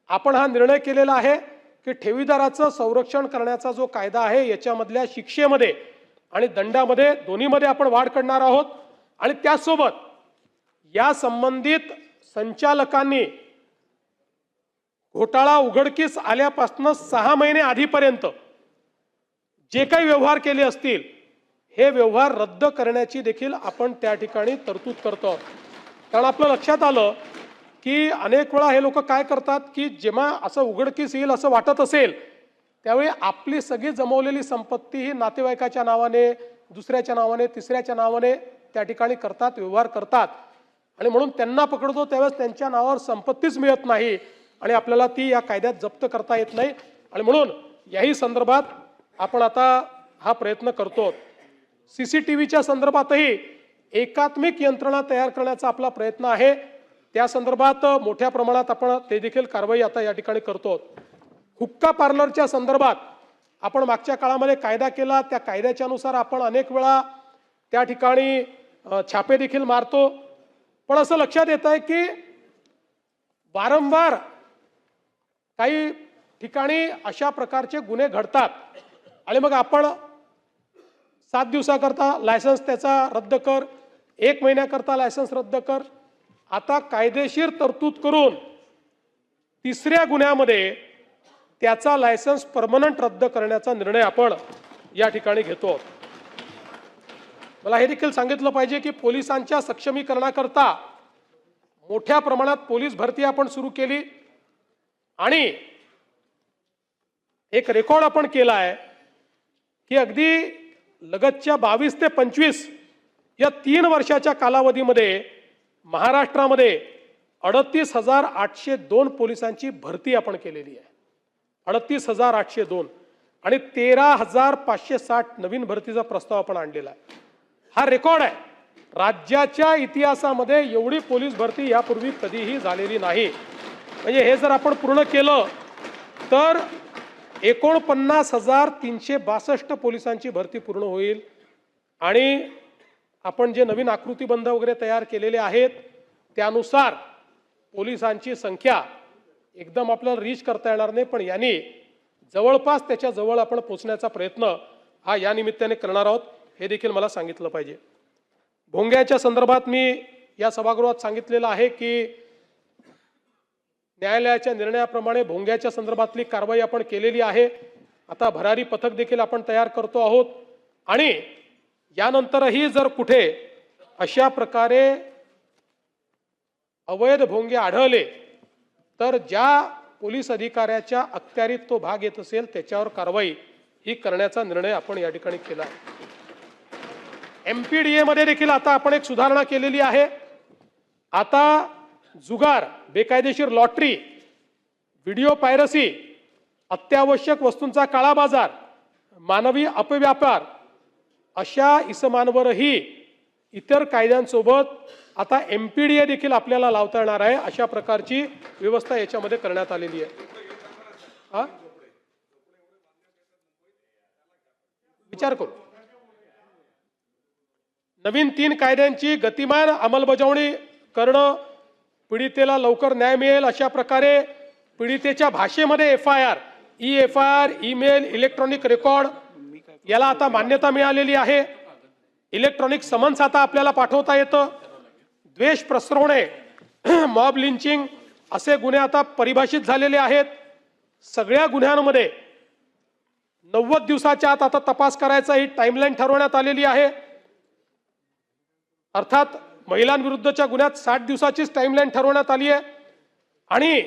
आपण हा निर्णय केलेला आहे की ठेवीदाराचं संरक्षण करण्याचा जो कायदा आहे याच्यामधल्या शिक्षेमध्ये आणि दंडामध्ये दोन्हीमध्ये आपण वाढ करणार आहोत. आणि त्यासोबत या संबंधित संचालकांनी घोटाळा उघडकीस आल्यापासून 6 महिने आधीपर्यंत जे काही व्यवहार केले असतील हे व्यवहार रद्द करण्याची देखील आपण त्या ठिकाणी तरतूद करतो. कारण आपलं लक्षात आलं की अनेक वेळा हे लोक काय करतात की जेव्हा असं उघडकीस येईल असं वाटत असेल त्यावेळी आपली सगळी जमवलेली संपत्ती ही नातेवाईकाच्या नावाने, दुसऱ्याच्या नावाने, तिसऱ्याच्या नावाने त्या ठिकाणी करतात, व्यवहार करतात. आणि म्हणून त्यांना पकडतो त्यावेळेस त्यांच्या नावावर संपत्तीच मिळत नाही आणि आपल्याला ती या कायद्यात जप्त करता येत नाही. आणि म्हणून याही संदर्भात आपण आता हा प्रयत्न करतो. CCTVच्या संदर्भातही एकात्मिक यंत्रणा तयार करण्याचा आपला प्रयत्न आहे. त्या संदर्भात मोठ्या प्रमाणात आपण ते देखील कारवाई आता या ठिकाणी करतो. हुक्का पार्लरच्या संदर्भात आपण मागच्या काळामध्ये कायदा केला. त्या कायद्याच्या अनुसार आपण अनेक वेळा त्या ठिकाणी छापे देखील मारतो. पण असं लक्षात येत आहे की वारंवार काही ठिकाणी अशा प्रकारचे गुन्हे घडतात आणि मग आपण 7 दिवसाकरता लायसन्स त्याचा रद्द कर, 1 महिन्याकरता लायसन्स रद्द कर. आता कायदेशीर तरतूद करून 3ऱ्या गुन्ह्यामध्ये त्याचा लायसन्स परमनंट रद्द करण्याचा निर्णय आपण या ठिकाणी घेतो. मला हे देखील सांगितलं पाहिजे की पोलिसांच्या सक्षमीकरणाकरता मोठ्या प्रमाणात पोलीस भरती आपण सुरू केली आणि एक रेकॉर्ड आपण केला आहे की अगदी लगतच्या 22 ते 25 या 3 वर्षाच्या कालावधीमध्ये महाराष्ट्रामध्ये 38,802 पोलिसांची भरती आपण केलेली आहे. 38,802 आणि 13,560 नवीन भरतीचा प्रस्ताव आपण आणलेला आहे. हा रेकॉर्ड आहे. राज्याच्या इतिहासामध्ये एवढी पोलीस भरती यापूर्वी कधीही झालेली नाही. म्हणजे हे जर आपण पूर्ण केलं तर 49,362 पोलिसांची भरती पूर्ण होईल. आणि आपण जे नवीन आकृतीबंध वगैरे तयार केलेले आहेत त्यानुसार पोलिसांची संख्या एकदम आपल्याला रीच करता येणार नाही, पण यांनी जवळपास त्याच्या जवळ आपण पोहोचण्याचा प्रयत्न हा या निमित्ताने करणार आहोत, हे देखील मला सांगितलं पाहिजे. भोंग्याच्या संदर्भात मी या सभागृहात सांगितलेलं आहे की न्यायालयाच्या निर्णयाप्रमाणे भोंग्याच्या संदर्भातली कारवाई आपण केलेली आहे. आता भरारी पथक देखील आपण तयार करतो आहोत आणि यानंतरही जर कुठे अशा प्रकारे अवैध भोंगे आढळले तर ज्या पोलीस अधिकाऱ्याच्या अखत्यारीत तो भाग येत असेल त्याच्यावर कारवाई ही करण्याचा निर्णय आपण या ठिकाणी केला आहे. MPDA मध्ये देखील आता आपण एक सुधारणा केलेली आहे. आता जुगार, बेकायदेशीर लॉटरी, व्हिडिओ पायरसी, अत्यावश्यक वस्तूंचा काळा बाजार, मानवी अपव्यापार अशा इसमांवरही इतर कायद्यांसोबत आता MPDA देखील आपल्याला लावता येणार आहे. अशा प्रकारची व्यवस्था याच्यामध्ये करण्यात आलेली आहे. विचार करू. नवीन 3 कायद्यांची गतिमान अंमलबजावणी करणं, पीडितेला लवकर न्याय मिळेल अशा प्रकारे पीडितेच्या भाषेमध्ये FIR, e-FIR, email, electronic record याला आता मान्यता मिळालेली आहे. इलेक्ट्रॉनिक समन्स आता आपल्याला पाठवता येतं. द्वेष प्रसरवणे, मॉब लिंचिंग असे गुन्हे आता परिभाषित झालेले आहेत. सगळ्या गुन्ह्यांमध्ये 90 दिवसाच्या आत आता तपास करायचा ही टाइमलाईन ठरवण्यात आलेली आहे. अर्थात महिलांविरुद्धच्या गुन्ह्यात 60 दिवसाचीच टाइमलाईन ठरवण्यात आली आहे. आणि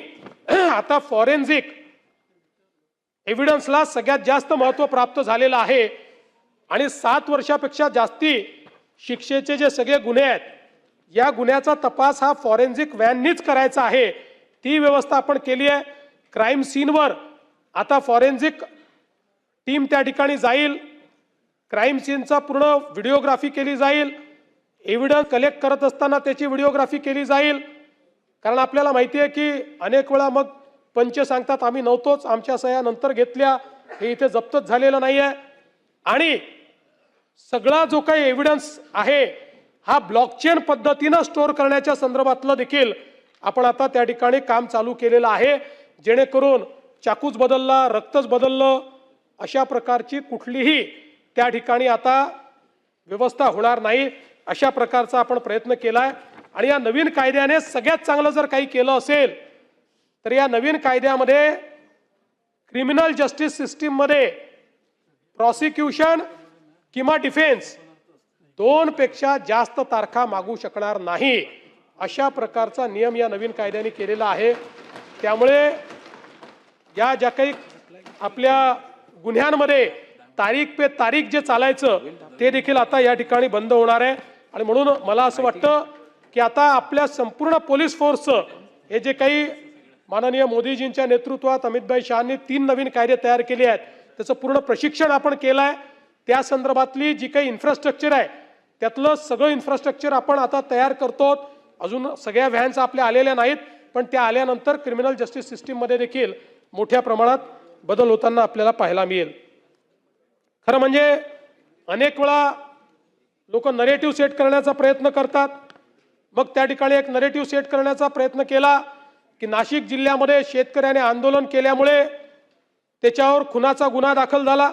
आता फॉरेन्सिक एव्हिडन्सला सगळ्यात जास्त महत्त्व प्राप्त झालेलं आहे. आणि 7 वर्षापेक्षा जास्ती शिक्षेचे जे सगळे गुन्हे आहेत या गुन्ह्याचा तपास हा फॉरेन्सिक व्हॅननीच करायचा आहे. ती व्यवस्था आपण केली आहे. क्राईम सीनवर आता फॉरेन्सिक टीम त्या ठिकाणी जाईल. क्राईम सीनचा पूर्ण व्हिडिओग्राफी केली जाईल. एव्हिडन्स कलेक्ट करत असताना त्याची व्हिडिओग्राफी केली जाईल. कारण आपल्याला माहिती आहे की अनेक वेळा मग पंच सांगतात आम्ही नव्हतोच, आमच्या सह्या नंतर घेतल्या, हे इथे जप्तच झालेलं नाही आहे. आणि सगळा जो काही एव्हिडन्स आहे हा ब्लॉकचेन पद्धतीनं स्टोअर करण्याच्या संदर्भातलं देखील आपण आता त्या ठिकाणी काम चालू केलेलं आहे. जेणेकरून चाकूच बदलला, रक्तच बदललं अशा प्रकारची कुठलीही त्या ठिकाणी आता व्यवस्था होणार नाही, अशा प्रकारचा आपण प्रयत्न केला आहे. आणि या नवीन कायद्याने सगळ्यात चांगलं जर काही केलं असेल तर या नवीन कायद्यामध्ये क्रिमिनल जस्टिस सिस्टीममध्ये प्रॉसिक्युशन किंवा डिफेन्स 2 पेक्षा जास्त तारखा मागू शकणार नाही, अशा प्रकारचा नियम या नवीन कायद्याने केलेला आहे. त्यामुळे या ज्या काही आपल्या गुन्ह्यांमध्ये तारीख पे तारीख जे चालायचं ते देखील आता या ठिकाणी बंद होणार आहे. आणि म्हणून मला असं वाटतं की आता आपल्या संपूर्ण पोलीस फोर्सचं हे जे काही माननीय मोदीजींच्या नेतृत्वात अमितभाई शहांनी 3 नवीन कायदे तयार केले आहेत त्याचं पूर्ण प्रशिक्षण आपण केलं आहे. त्या संदर्भातली जी काही इन्फ्रास्ट्रक्चर आहे त्यातलं सगळं इन्फ्रास्ट्रक्चर आपण आता तयार करतो. अजून सगळ्या व्हॅन्स आपल्या आलेल्या नाहीत, पण त्या आल्यानंतर क्रिमिनल जस्टिस सिस्टीममध्ये देखील मोठ्या प्रमाणात बदल होताना आपल्याला पाहायला मिळेल. खरं म्हणजे अनेक वेळा लोक नरेटिव्ह सेट करण्याचा प्रयत्न करतात. मग त्या ठिकाणी एक नरेटिव्ह सेट करण्याचा प्रयत्न केला की नाशिक जिल्ह्यामध्ये शेतकऱ्याने आंदोलन केल्यामुळे त्याच्यावर खुनाचा गुन्हा दाखल झाला.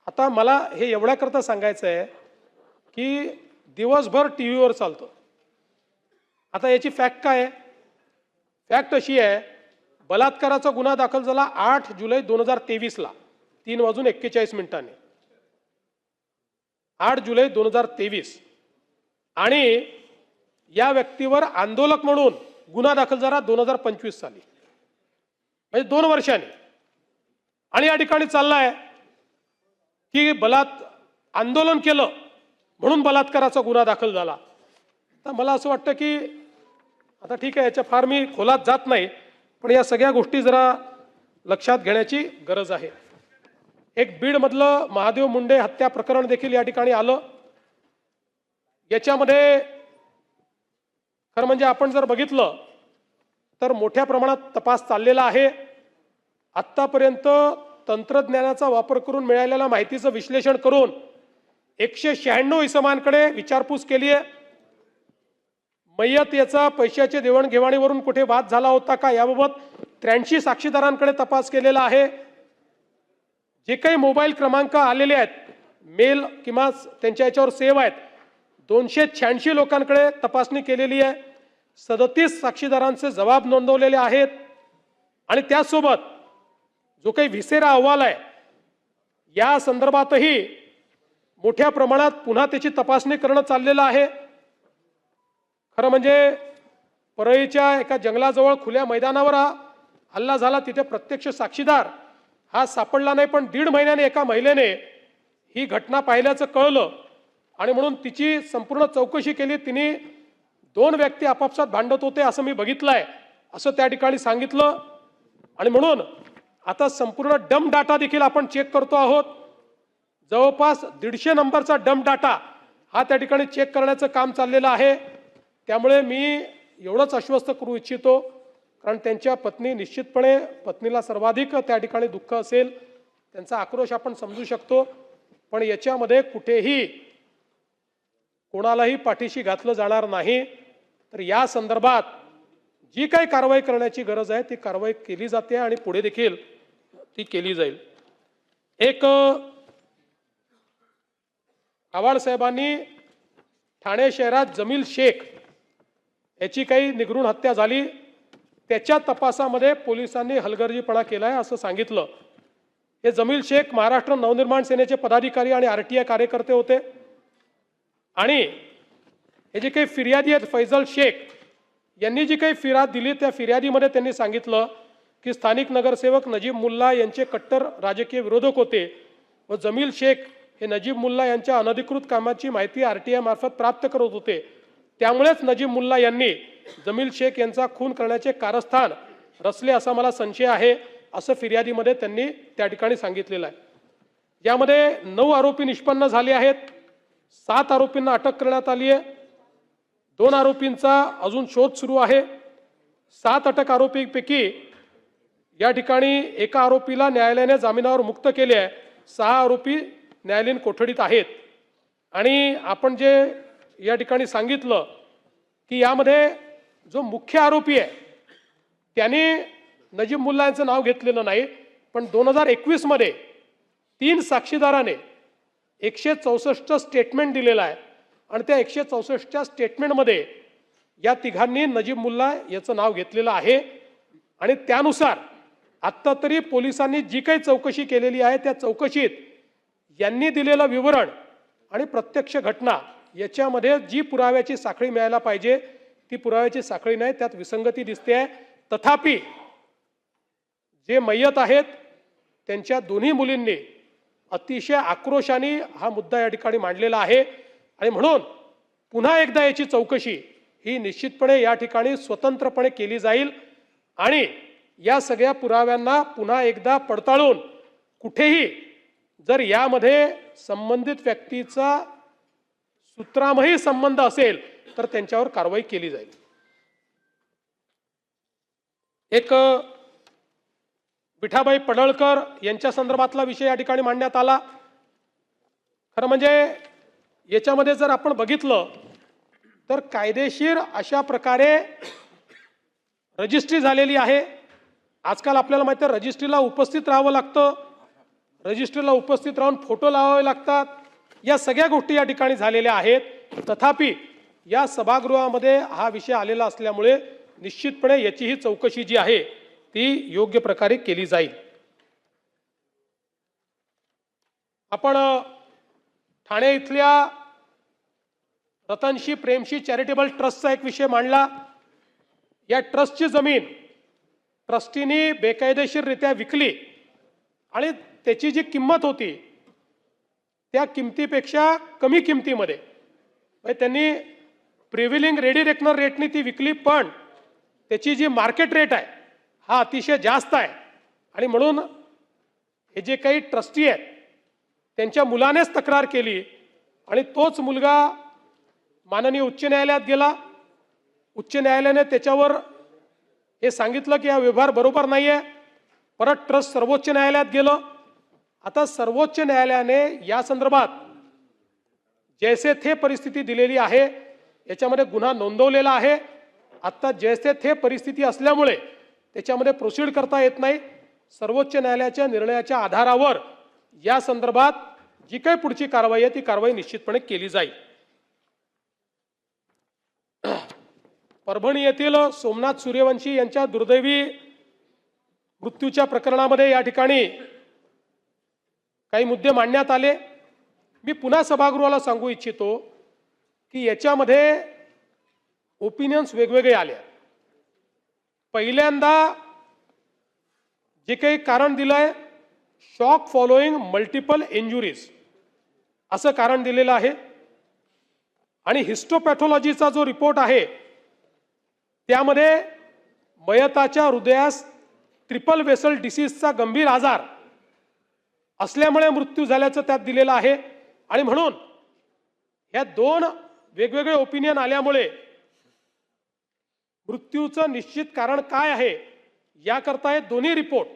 आता मला हे एवढ्याकरता सांगायचं आहे की दिवसभर टी व्हीवर चालतं. आता याची फॅक्ट काय आहे? फॅक्ट अशी आहे, बलात्काराचा गुन्हा दाखल झाला 8 जुलै 2023ला 3:41 8 जुलै 2023 आणि या व्यक्तीवर आंदोलक म्हणून गुन्हा दाखल झाला 2025 साली, म्हणजे 2 वर्षांनी. आणि या ठिकाणी चाललाय की आंदोलन केलं म्हणून बलात्काराचा गुन्हा दाखल झाला. तर मला असं वाटतं की आता ठीक आहे, याच्या फार मी खोलात जात नाही, पण या सगळ्या गोष्टी जरा लक्षात घेण्याची गरज आहे. एक बीडमधलं महादेव मुंडे हत्या प्रकरण देखील या ठिकाणी आलं. याच्यामध्ये खरं म्हणजे आपण जर बघितलं तर मोठ्या प्रमाणात तपास चाललेला आहे. आत्तापर्यंत तंत्रज्ञानाचा वापर करून मिळालेल्या माहितीचं विश्लेषण करून 196 इसमांकडे विचारपूस केली आहे. मय्यत याचा पैशाचे देवाणघेवाणीवरून कुठे वाद झाला होता का याबाबत 83 साक्षीदारांकडे तपास केलेला आहे. जे काही मोबाईल क्रमांक आलेले आहेत मेल किंवा त्यांच्या याच्यावर सेव्ह आहेत 286 लोकांकडे तपासणी केलेली आहे. 37 साक्षीदारांचे जबाब नोंदवलेले आहेत. आणि त्यासोबत जो काही व्हिसेरा अहवाल आहे या संदर्भातही मोठ्या प्रमाणात पुन्हा त्याची तपासणी करणं चाललेलं आहे. खरं म्हणजे परळीच्या एका जंगलाजवळ खुल्या मैदानावर हा हल्ला झाला. तिथे प्रत्यक्ष साक्षीदार हा सापडला नाही, पण 1.5 महिन्याने एका महिलेने ही घटना पाहिल्याचं कळलं आणि म्हणून तिची संपूर्ण चौकशी केली. तिने 2 व्यक्ती आपापसात भांडत होते असं मी बघितलंय असं त्या ठिकाणी सांगितलं. आणि म्हणून आता संपूर्ण डम डाटा देखील आपण चेक करतो आहोत. जवळपास 150 नंबरचा डम डाटा हा त्या ठिकाणी चेक करण्याचं काम चाललेलं आहे. त्यामुळे मी एवढंच आश्वस्त करू इच्छितो, कारण त्यांच्या पत्नी निश्चितपणे पत्नीला सर्वाधिक त्या ठिकाणी दुःख असेल, त्यांचा आक्रोश आपण समजू शकतो, पण याच्यामध्ये कुठेही कोणालाही पाठीशी घातलं जाणार नाही. तर या संदर्भात जी काही कारवाई करण्याची गरज आहे ती कारवाई केली जाते आणि पुढे देखील ती केली जाईल. एक आव्हाड साहेबांनी ठाणे शहरात जमील शेख याची काही निगरूण हत्या झाली, त्याच्या तपासामध्ये पोलिसांनी हलगर्जीपणा केलाय असं सांगितलं. हे जमील शेख महाराष्ट्र नवनिर्माण सेनेचे पदाधिकारी आणि RTI कार्यकर्ते होते. आणि हे जे काही फिर्यादी आहेत फैजल शेख यांनी जी काही फिर्याद दिली त्या फिर्यादीमध्ये त्यांनी सांगितलं की स्थानिक नगरसेवक नजीब मुल्ला यांचे कट्टर राजकीय विरोधक होते व जमील शेख हे नजीब मुल्ला यांच्या अनधिकृत कामाची माहिती RTI मार्फत प्राप्त करत होते. त्यामुळेच नजीब मुल्ला यांनी जमील शेख यांचा खून करण्याचे कारस्थान रचले असा मला संशय आहे असं फिर्यादीमध्ये त्यांनी त्या ठिकाणी सांगितलेलं आहे. यामध्ये 9 आरोपी निष्पन्न झाले आहेत. 7 आरोपींना अटक करण्यात आली आहे. 2 आरोपींचा अजून शोध सुरू आहे. 7 अटक आरोपींपैकी या ठिकाणी एका आरोपीला न्यायालयाने जामिनावर मुक्त केले आहे. 6 आरोपी न्यायालयीन कोठडीत आहेत. आणि आपण जे या ठिकाणी सांगितलं की यामध्ये जो मुख्य आरोपी आहे त्याने नजीब मुल्ला यांचं नाव घेतलेलं नाही, पण 2021 मध्ये 3 साक्षीदाराने 164 स्टेटमेंट दिलेला आहे आणि त्या 164 स्टेटमेंटमध्ये या तिघांनी नजीब मुल्ला याचं नाव घेतलेलं आहे. आणि त्यानुसार आत्ता तरी पोलिसांनी जी काही चौकशी केलेली आहे त्या चौकशीत यांनी दिलेलं विवरण आणि प्रत्यक्ष घटना याच्यामध्ये जी पुराव्याची साखळी मिळायला पाहिजे ती पुराव्याची साखळी नाही, त्यात विसंगती दिसते आहे. तथापि जे मय्यत आहेत त्यांच्या दोन्ही मुलींनी अतिशय आक्रोशाने हा मुद्दा या ठिकाणी मांडलेला आहे. आणि म्हणून पुन्हा एकदा याची चौकशी ही निश्चितपणे या ठिकाणी स्वतंत्रपणे केली जाईल आणि या सगळ्या पुराव्यांना पुन्हा एकदा पडताळून कुठेही जर यामध्ये संबंधित व्यक्तीचा सूत्रामही संबंध असेल तर त्यांच्यावर कारवाई केली जाईल. एक विठाबाई पडळकर यांच्या संदर्भातला विषय या ठिकाणी मांडण्यात आला. खरं म्हणजे याच्यामध्ये जर आपण बघितलं तर कायदेशीर अशा प्रकारे रजिस्ट्री झालेली आहे. आजकाल आपल्याला माहिती आहे रजिस्ट्रीला उपस्थित राहावं लागतं, रजिस्ट्रीला उपस्थित राहून फोटो लावावे लागतात. या सगळ्या गोष्टी या ठिकाणी झालेल्या आहेत. तथापि या सभागृहामध्ये हा विषय आलेला असल्यामुळे निश्चितपणे याची ही चौकशी जी आहे ती योग्य प्रकारे केली जाईल. आपण ठाणे इथल्या रतनशी प्रेमशी चॅरिटेबल ट्रस्टचा एक विषय मांडला. या ट्रस्टची जमीन ट्रस्टीनी बेकायदेशीररित्या विकली आणि त्याची जी किंमत होती त्या किमतीपेक्षा कमी किमतीमध्ये म्हणजे त्यांनी प्रिव्हिलिंग रेडी रेकनर रेटनी ती विकली, पण त्याची जी मार्केट रेट आहे हा अतिशय जास्त आहे. आणि म्हणून हे जे काही ट्रस्टी आहेत त्यांच्या मुलानेच तक्रार केली आणि तोच मुलगा माननीय उच्च न्यायालयात गेला. उच्च न्यायालयाने त्याच्यावर हे सांगितलं की हा व्यवहार बरोबर नाही आहे. परत ट्रस्ट सर्वोच्च न्यायालयात गेलं. आता सर्वोच्च न्यायालयाने या संदर्भात जैसे थे परिस्थिती दिलेली आहे. याच्यामध्ये गुन्हा नोंदवलेला आहे. आता जैसे थे परिस्थिती असल्यामुळे त्याच्यामध्ये प्रोसीड करता येत नाही. सर्वोच्च न्यायालयाच्या निर्णयाच्या आधारावर या संदर्भात जी काही पुढची कारवाई आहे ती कारवाई निश्चितपणे केली जाईल. परभणी येथील सोमनाथ सूर्यवंशी यांच्या दुर्दैवी मृत्यूच्या प्रकरणामध्ये या ठिकाणी काही मुद्दे मांडण्यात आले. मी पुन्हा सभागृहाला सांगू इच्छितो की याच्यामध्ये ओपिनियन्स वेगवेगळे आले. पहिल्यांदा जे काही कारण दिलंय शॉक फॉलोइंग मल्टिपल इंजुरीज असं कारण दिलेलं आहे. आणि हिस्टोपॅथॉलॉजीचा जो रिपोर्ट आहे त्यामध्ये मयताच्या हृदयास ट्रिपल वेसल डिसीजचा गंभीर आजार असल्यामुळे मृत्यू झाल्याचं त्यात दिलेलं आहे. आणि म्हणून या दोन वेगवेगळे ओपिनियन आल्यामुळे मृत्यूचं निश्चित कारण काय आहे याकरता हे दोन्ही रिपोर्ट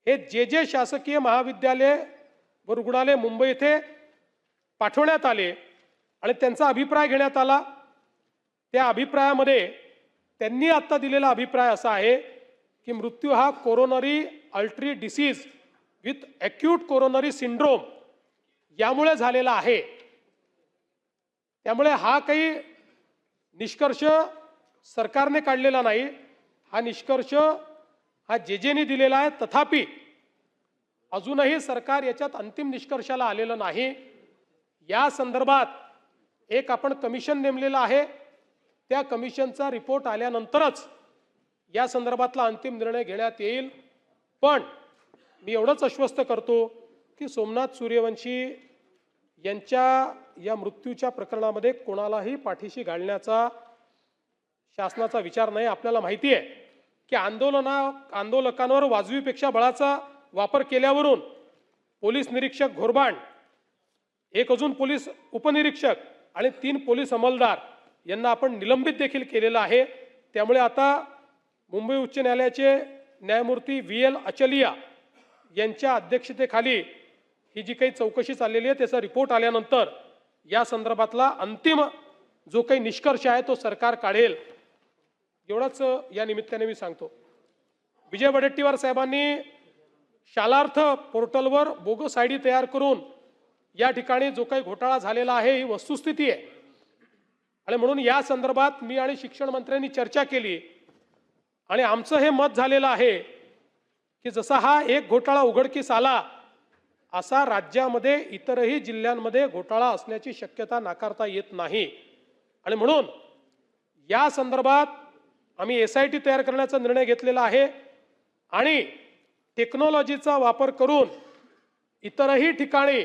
हे जे शासकीय महाविद्यालय व रुग्णालय मुंबई येथे पाठवण्यात आले आणि त्यांचा अभिप्राय घेण्यात आला. त्या अभिप्रायामध्ये त्यांनी आता दिलेला अभिप्राय असा आहे की मृत्यू हा coronary artery disease with acute coronary syndrome यामुळे झालेला आहे. त्यामुळे हा काही निष्कर्ष सरकारने काढलेला नाही. हा निष्कर्ष हा जेजेने दिलेला आहे. तथापि अजूनही सरकार याच्यात अंतिम निष्कर्षाला आलेलं नाही. या संदर्भात एक आपण कमिशन नेमलेलं आहे. त्या कमिशनचा रिपोर्ट आल्यानंतरच या संदर्भातला अंतिम निर्णय घेण्यात येईल. पण मी एवढंच आश्वस्त करतो की सोमनाथ सूर्यवंशी यांच्या या मृत्यूच्या प्रकरणामध्ये कोणालाही पाठीशी घालण्याचा शासनाचा विचार नाही. आपल्याला माहिती आहे की आंदोलकांवर वाजवीपेक्षा बळाचा वापर केल्यावरून पोलीस निरीक्षक घोरबाण, एक अजून पोलीस उपनिरीक्षक आणि 3 पोलीस अंमलदार यांना आपण निलंबित देखील केलेलं आहे. त्यामुळे आता मुंबई उच्च न्यायालयाचे न्यायमूर्ती VL अचलिया यांच्या अध्यक्षतेखाली ही जी काही चौकशी चाललेली आहे त्याचा रिपोर्ट आल्यानंतर या संदर्भातला अंतिम जो काही निष्कर्ष आहे तो सरकार काढेल. एवढंच या निमित्ताने मी सांगतो. विजय वडेट्टीवार साहेबांनी शालार्थ पोर्टलवर बोगस ID तयार करून या ठिकाणी जो काही घोटाळा झालेला आहे ही वस्तुस्थिती आहे. आणि म्हणून या संदर्भात मी आणि शिक्षण मंत्र्यांनी चर्चा केली आणि आमचं हे मत झालेलं आहे की जसा हा एक घोटाळा उघडकीस आला असा राज्यामध्ये इतरही जिल्ह्यांमध्ये घोटाळा असण्याची शक्यता नाकारता येत नाही. आणि म्हणून या संदर्भात आम्ही SIT तयार करण्याचा निर्णय घेतलेला आहे आणि टेक्नॉलॉजीचा वापर करून इतरही ठिकाणी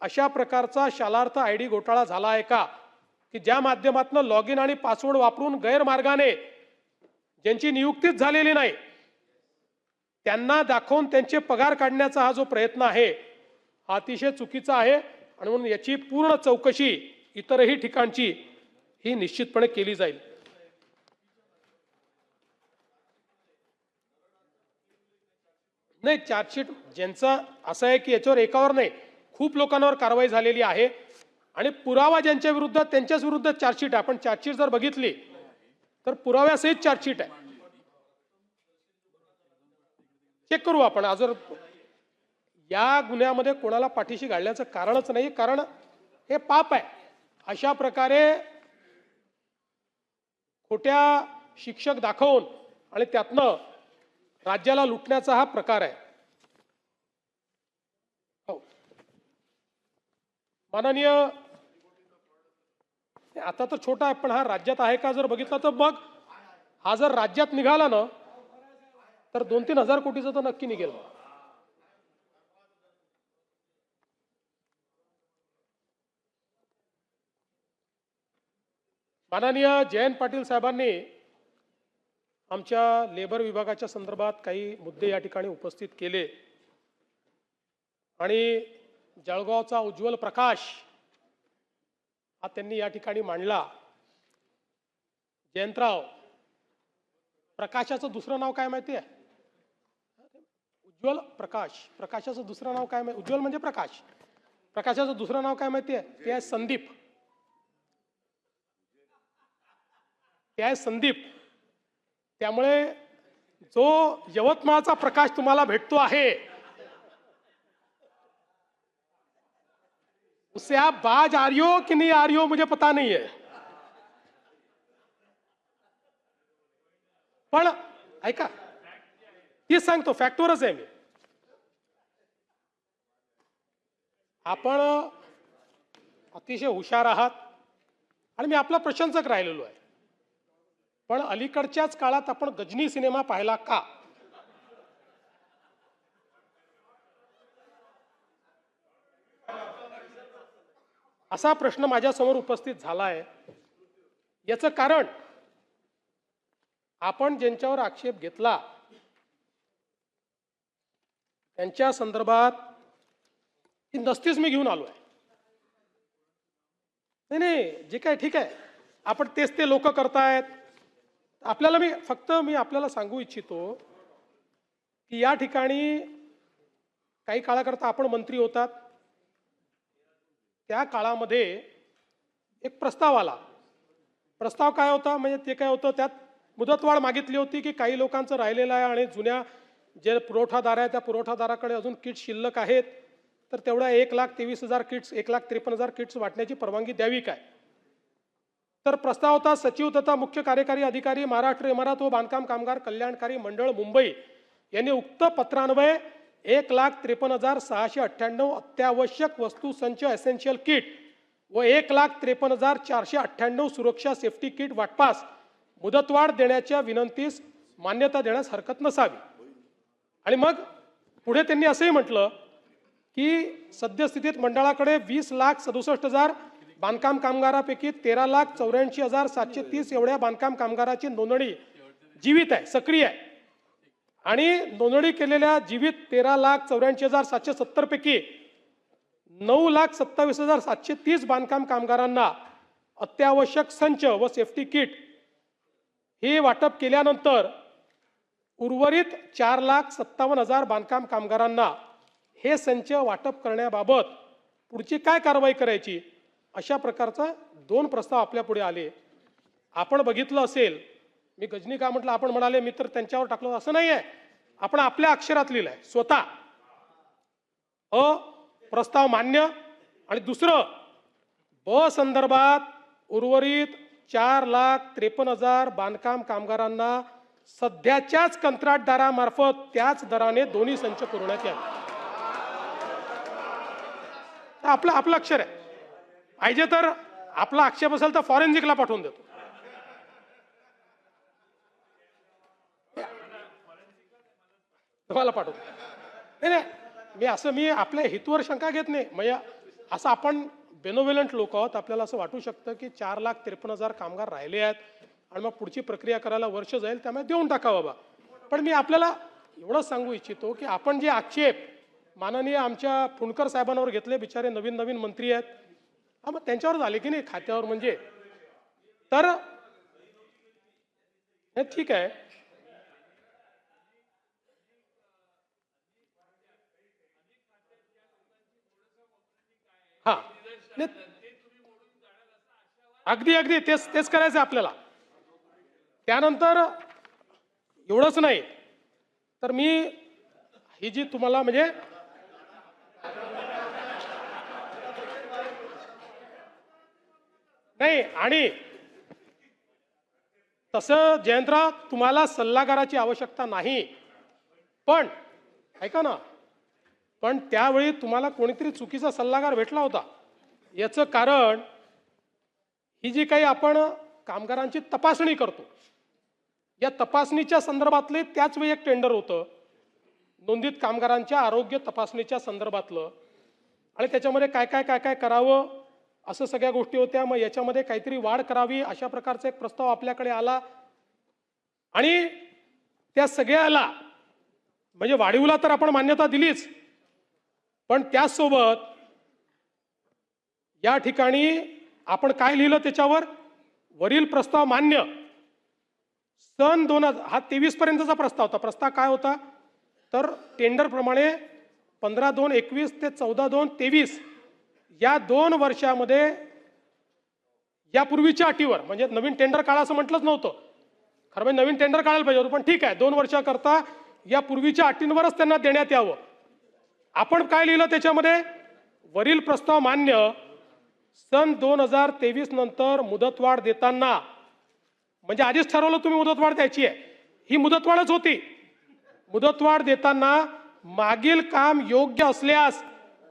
अशा प्रकारचा शालार्थ ID घोटाळा झाला आहे का की ज्या माध्यमातून लॉग इन आणि पासवर्ड वापरून गैरमार्गाने ज्यांची नियुक्तीच झालेली नाही त्यांना दाखवून त्यांचे पगार काढण्याचा हा जो प्रयत्न आहे हा अतिशय चुकीचा आहे आणि म्हणून याची पूर्ण चौकशी इतरही ठिकाणची ही निश्चितपणे केली जाईल. नाही, चार्जशीट ज्यांचं असं आहे की याच्यावर एकावर नाही खूप लोकांवर कारवाई झालेली आहे आणि पुरावा ज्यांच्या विरुद्ध त्यांच्याच विरुद्ध चार्जशीट आहे. आपण चार्जशीट जर बघितली तर पुराव्यासहित चार्जशीट आहे. चेक करू आपण. जर या गुन्ह्यामध्ये कोणाला पाठीशी घालण्याचं कारणच नाही, कारण हे पाप आहे. अशा प्रकारे खोट्या शिक्षक दाखवून आणि त्यातनं राज्याला लुटण्याचा हा प्रकार आहे. हो, माननीय, आता तर छोटा आहे पण हा राज्यात आहे का जर बघितलं तर मग हा जर राज्यात निघाला ना तर 2-3 हजार कोटीचा तर नक्की निघेल. माननीय जयंत पाटील साहेबांनी आमच्या लेबर विभागाच्या संदर्भात काही मुद्दे या ठिकाणी उपस्थित केले आणि जळगावचा उज्ज्वल प्रकाश हा त्यांनी या ठिकाणी मांडला. जयंतराव, प्रकाशाचं दुसरं नाव काय माहिती आहे? उज्ज्वल प्रकाश. प्रकाशाचं दुसरं नाव काय माहिती? उज्ज्वल म्हणजे प्रकाश. प्रकाशाचं दुसरं नाव काय माहिती आहे? ते आहे संदीप. ते आहे संदीप. त्यामुळे जो यवतमाळचा प्रकाश तुम्हाला भेटतो आहे उससे आप बाज आ रही हो कि नहीं आ रही हो मुझे पता नहीं है, पण ऐका, तीच सांगतो, फॅक्टवरच आहे मी. आपण अतिशय हुशार आहात आणि मी आपला प्रशंसक राहिलेलो आहे, पण अलीकडच्याच काळात आपण गजनी सिनेमा पाहिला का? असा प्रश्न माझ्यासमोर उपस्थित झाला आहे. याचं कारण आपण ज्यांच्यावर आक्षेप घेतला त्यांच्या संदर्भात ही नसतीच मी घेऊन आलो आहे. नाही नाही, जे काय ठीक आहे, आपण तेच ते लोक करतायत. आपल्याला मी आपल्याला सांगू इच्छितो की या ठिकाणी काही काळाकरता आपण मंत्री होतात, त्या काळामध्ये एक प्रस्ताव आला. प्रस्ताव काय होता म्हणजे ते काय होतं, त्यात मुदतवाढ मागितली होती की काही लोकांचं राहिलेलं आहे आणि जुन्या जे पुरवठादार आहे त्या पुरवठादाराकडे अजून किट्स शिल्लक आहेत, तर तेवढ्या 1,23,000 किट्स 1,53,000 किट्स वाटण्याची परवानगी द्यावी काय. तर प्रस्ताव होता सचिव तथा मुख्य कार्यकारी अधिकारी महाराष्ट्र इमारत व बांधकाम कामगार कल्याणकारी मंडळ मुंबई यांनी उक्त पत्रान्वये 1,53,698 अत्यावश्यक वस्तू संच एसेन्शियल किट व 1,53,498 सुरक्षा सेफ्टी किट वाटपास मुदतवाढ देण्याच्या विनंतीस मान्यता देण्यास हरकत नसावी. आणि मग पुढे त्यांनी असंही म्हटलं की सद्यस्थितीत मंडळाकडे 20,67,000 बांधकाम कामगारापैकी 13,84,730 एवढ्या बांधकाम कामगाराची नोंदणी जीवित आहे, सक्रिय आहे, आणि नोंदणी केलेल्या जीवित 13,84,770 पैकी 9,27,730 बांधकाम कामगारांना अत्यावश्यक संच व सेफ्टी किट हे वाटप केल्यानंतर उर्वरित 4,57,000 बांधकाम कामगारांना हे संच वाटप करण्याबाबत पुढची काय कारवाई करायची, अशा प्रकारचा 2 प्रस्ताव आपल्या पुढे आले. आपण बघितलं असेल, मी गजनी का म्हटलं, आपण म्हणाले मी तर त्यांच्यावर टाकलं, असं नाही आहे. आपण आपल्या अक्षरात लिहिलंय स्वतः. प्रस्ताव मान्य. आणि दुसरं, ब संदर्भात उर्वरित 4,53,000 बांधकाम कामगारांना सध्याच्याच कंत्राटदारामार्फत त्याच दराने दोन्ही संच पुरवण्यात यावे. आपलं अक्षर आहे. पाहिजे तर आपला आक्षेप असेल तर फॉरेन्सिकला पाठवून देतो. तुम्हाला पाठवतो. नाही, मी आपल्या हितवर शंका घेत नाही. म्हणजे असं आपण बेनोव्हेलंट लोक आहोत, आपल्याला असं वाटू शकतं की 4,53,000 कामगार राहिले आहेत आणि मग पुढची प्रक्रिया करायला वर्ष जाईल, त्यामुळे देऊन टाका बाबा. पण मी आपल्याला एवढंच सांगू इच्छितो की आपण जे आक्षेप माननीय आमच्या फुंडकर साहेबांवर घेतले, बिचारे नवीन नवीन मंत्री आहेत. हा मग त्यांच्यावर झाले की नाही खात्यावर म्हणजे. तर हे ठीक आहे. हा नाही, अगदी अगदी तेच तेच करायचं आपल्याला. त्यानंतर एवढंच नाही तर मी ही जी तुम्हाला म्हणजे नाही, आणि तसं जयंतराव तुम्हाला सल्लागाराची आवश्यकता नाही, पण ऐका ना, पण त्यावेळी तुम्हाला कोणीतरी चुकीचा सल्लागार भेटला होता. याचं कारण ही जी काही आपण कामगारांची तपासणी करतो, या तपासणीच्या संदर्भातले त्याच वेळी एक टेंडर होतं नोंदित कामगारांच्या आरोग्य तपासणीच्या संदर्भातलं, आणि त्याच्यामध्ये काय काय काय काय करावं असं सगळ्या गोष्टी होत्या. मग याच्यामध्ये काहीतरी वाढ करावी अशा प्रकारचा एक प्रस्ताव आपल्याकडे आला, आणि त्या सगळ्याला म्हणजे वाढीवला तर आपण मान्यता दिलीच, पण त्याचसोबत या ठिकाणी आपण काय लिहिलं त्याच्यावर, वरील प्रस्ताव मान्य. सन 2023 पर्यंतचा प्रस्ताव होता. प्रस्ताव काय होता तर टेंडरप्रमाणे 15/2/21 ते 14/2/23 या 2 वर्षामध्ये यापूर्वीच्या अटीवर, म्हणजे नवीन टेंडर काढा असं म्हटलंच नव्हतं, खरं म्हणजे नवीन टेंडर काढायला पाहिजे होतं, पण ठीक आहे 2 वर्षाकरता या पूर्वीच्या अटींवरच त्यांना देण्यात यावं. आपण काय लिहिलं त्याच्यामध्ये, वरील प्रस्ताव मान्य. सन 2023 नंतर मुदतवाढ देताना, म्हणजे आधीच ठरवलं तुम्ही मुदतवाढ द्यायची आहे, ही मुदतवाढच होती. मुदतवाढ देताना मागील काम योग्य असल्यास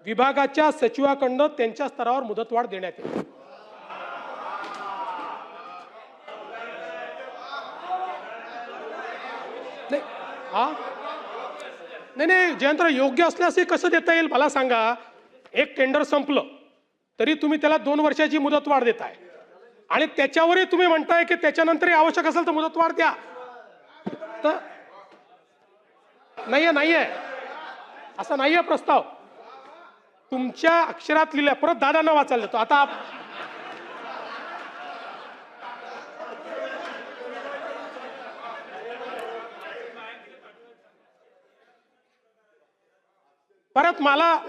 विभागाच्या सचिवाकडून त्यांच्या स्तरावर मुदतवाढ देण्यात येईल. नाही, हा नाही नाही जयंतराव, योग्य असल्यास हे कसं देता येईल मला सांगा. एक टेंडर संपलं तरी तुम्ही त्याला 2 वर्षाची मुदतवाढ देताय, आणि त्याच्यावरही तुम्ही म्हणताय की त्याच्यानंतरही आवश्यक असेल तर मुदतवाढ द्या. तर नाहीये असा नाहीये प्रस्ताव, तुमच्या अक्षरात लिहिलाय. परत दादांना वाचायला देतो आता. परत मला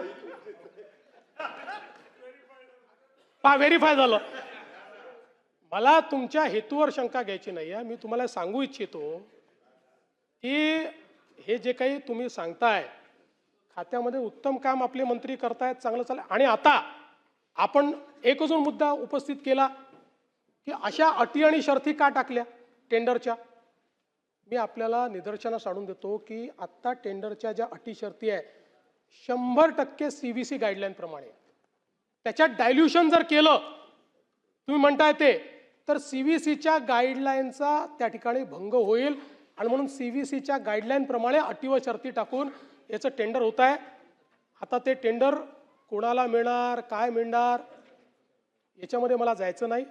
व्हेरीफाय झालं. मला तुमच्या हेतूवर शंका घ्यायची नाही आहे. मी तुम्हाला सांगू इच्छितो की हे जे काही तुम्ही सांगताय, खात्यामध्ये उत्तम काम आपले मंत्री करतायत, चांगलं चालेल. आणि आता आपण एक अजून मुद्दा उपस्थित केला की अशा अटी आणि शर्ती का टाकल्या टेंडरच्या. मी आपल्याला निदर्शनास आणून देतो की आत्ता टेंडरच्या ज्या अटी शर्ती आहे 100% CVC गाईडलाईन प्रमाणे. त्याच्यात डायल्युशन जर केलं तुम्ही म्हणताय ते, तर CVCच्या गाईडलाईनचा त्या ठिकाणी भंग होईल, आणि म्हणून CVCच्या गाईडलाईन प्रमाणे अटी व शर्ती टाकून याचं टेंडर होत आहे. आता ते टेंडर कोणाला मिळणार, काय मिळणार याच्यामध्ये मला जायचं नाही.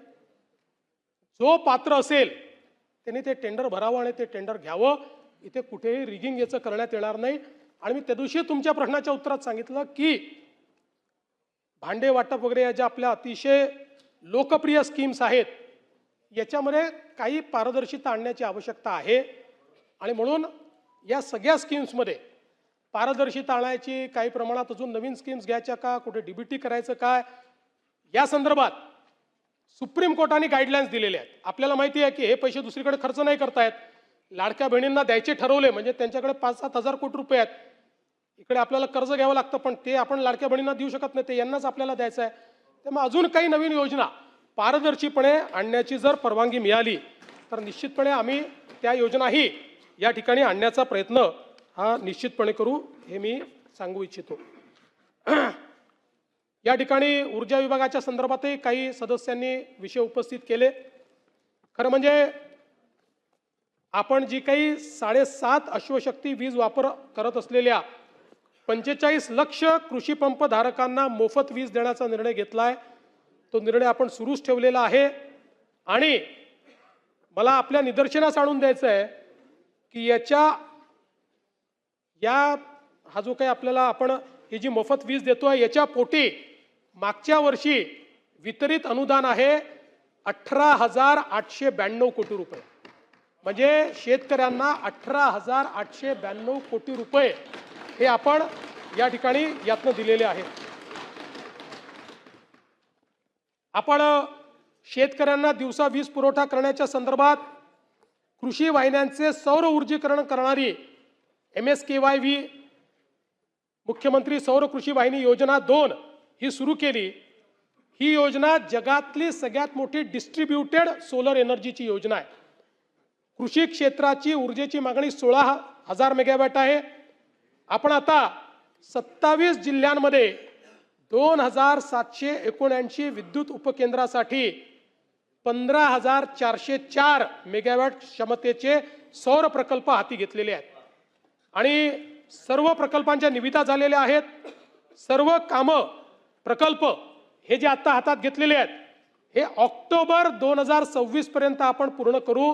जो पात्र असेल त्यांनी ते टेंडर भरावं आणि ते टेंडर घ्यावं. इथे कुठेही रिगिंग याचं करण्यात येणार नाही. आणि मी त्या दिवशी तुमच्या प्रश्नाच्या उत्तरात सांगितलं की भांडे वाटप वगैरे या ज्या आपल्या अतिशय लोकप्रिय स्कीम्स आहेत याच्यामध्ये काही पारदर्शिता आणण्याची आवश्यकता आहे, आणि म्हणून या सगळ्या स्कीम्समध्ये पारदर्शिता आणायची, काही प्रमाणात अजून नवीन स्कीम्स घ्यायच्या का, कुठे DBT करायचं काय, या संदर्भात सुप्रीम कोर्टाने गाईडलाईन्स दिलेले आहेत. आपल्याला माहिती आहे की हे पैसे दुसरीकडे खर्च नाही करतायत. लाडक्या बहिणींना द्यायचे ठरवले म्हणजे त्यांच्याकडे 5-7 हजार कोटी रुपये आहेत. इकडे आपल्याला कर्ज घ्यावं लागतं, पण ते आपण लाडक्या बहिणींना देऊ शकत नाही, ते यांनाच आपल्याला द्यायचं आहे. त्यामुळे अजून काही नवीन योजना पारदर्शीपणे आणण्याची जर परवानगी मिळाली तर निश्चितपणे आम्ही त्या योजनाही या ठिकाणी आणण्याचा प्रयत्न हा निश्चितपणे करू, हे मी सांगू इच्छितो. या ठिकाणी ऊर्जा विभागाच्या संदर्भातही काही सदस्यांनी विषय उपस्थित केले. खरं म्हणजे आपण जी काही 7.5 अश्वशक्ती वीज वापर करत असलेल्या 45 लक्ष कृषी पंप धारकांना मोफत वीज देण्याचा निर्णय घेतलाय. तो निर्णय आपण सुरूच ठेवलेला आहे, आणि मला आपल्या निदर्शनास आणून द्यायचं आहे की हा जो काही आपल्याला आपण ही जी मोफत वीज देतोय याच्या पोटी मागच्या वर्षी वितरित अनुदान आहे 18,892 कोटी रुपये. म्हणजे शेतकऱ्यांना 18,892 कोटी रुपये हे आपण या ठिकाणी यातनं दिलेले आहेत. आपण शेतकऱ्यांना दिवसा वीज पुरवठा करण्याच्या संदर्भात कृषी वाहिन्यांचे सौर ऊर्जीकरण करणारी MSKYV मुख्यमंत्री सौर कृषी वाहिनी योजना 2 ही सुरू केली. ही योजना जगातली सगळ्यात मोठी डिस्ट्रीब्युटेड सोलर एनर्जीची योजना आहे. कृषी क्षेत्राची ऊर्जेची मागणी 16,000 मेगावॅट आहे. आपण आता 27 जिल्ह्यांमध्ये 2,779 विद्युत उपकेंद्रासाठी 15,404 मेगावॅट क्षमतेचे सौर प्रकल्प हाती घेतलेले आहेत आणि सर्व प्रकल्पांच्या निविदा झालेल्या आहेत. सर्व कामं प्रकल्प हे जे आता हातात घेतलेले आहेत हे ऑक्टोबर 2026 पर्यंत आपण पूर्ण करू.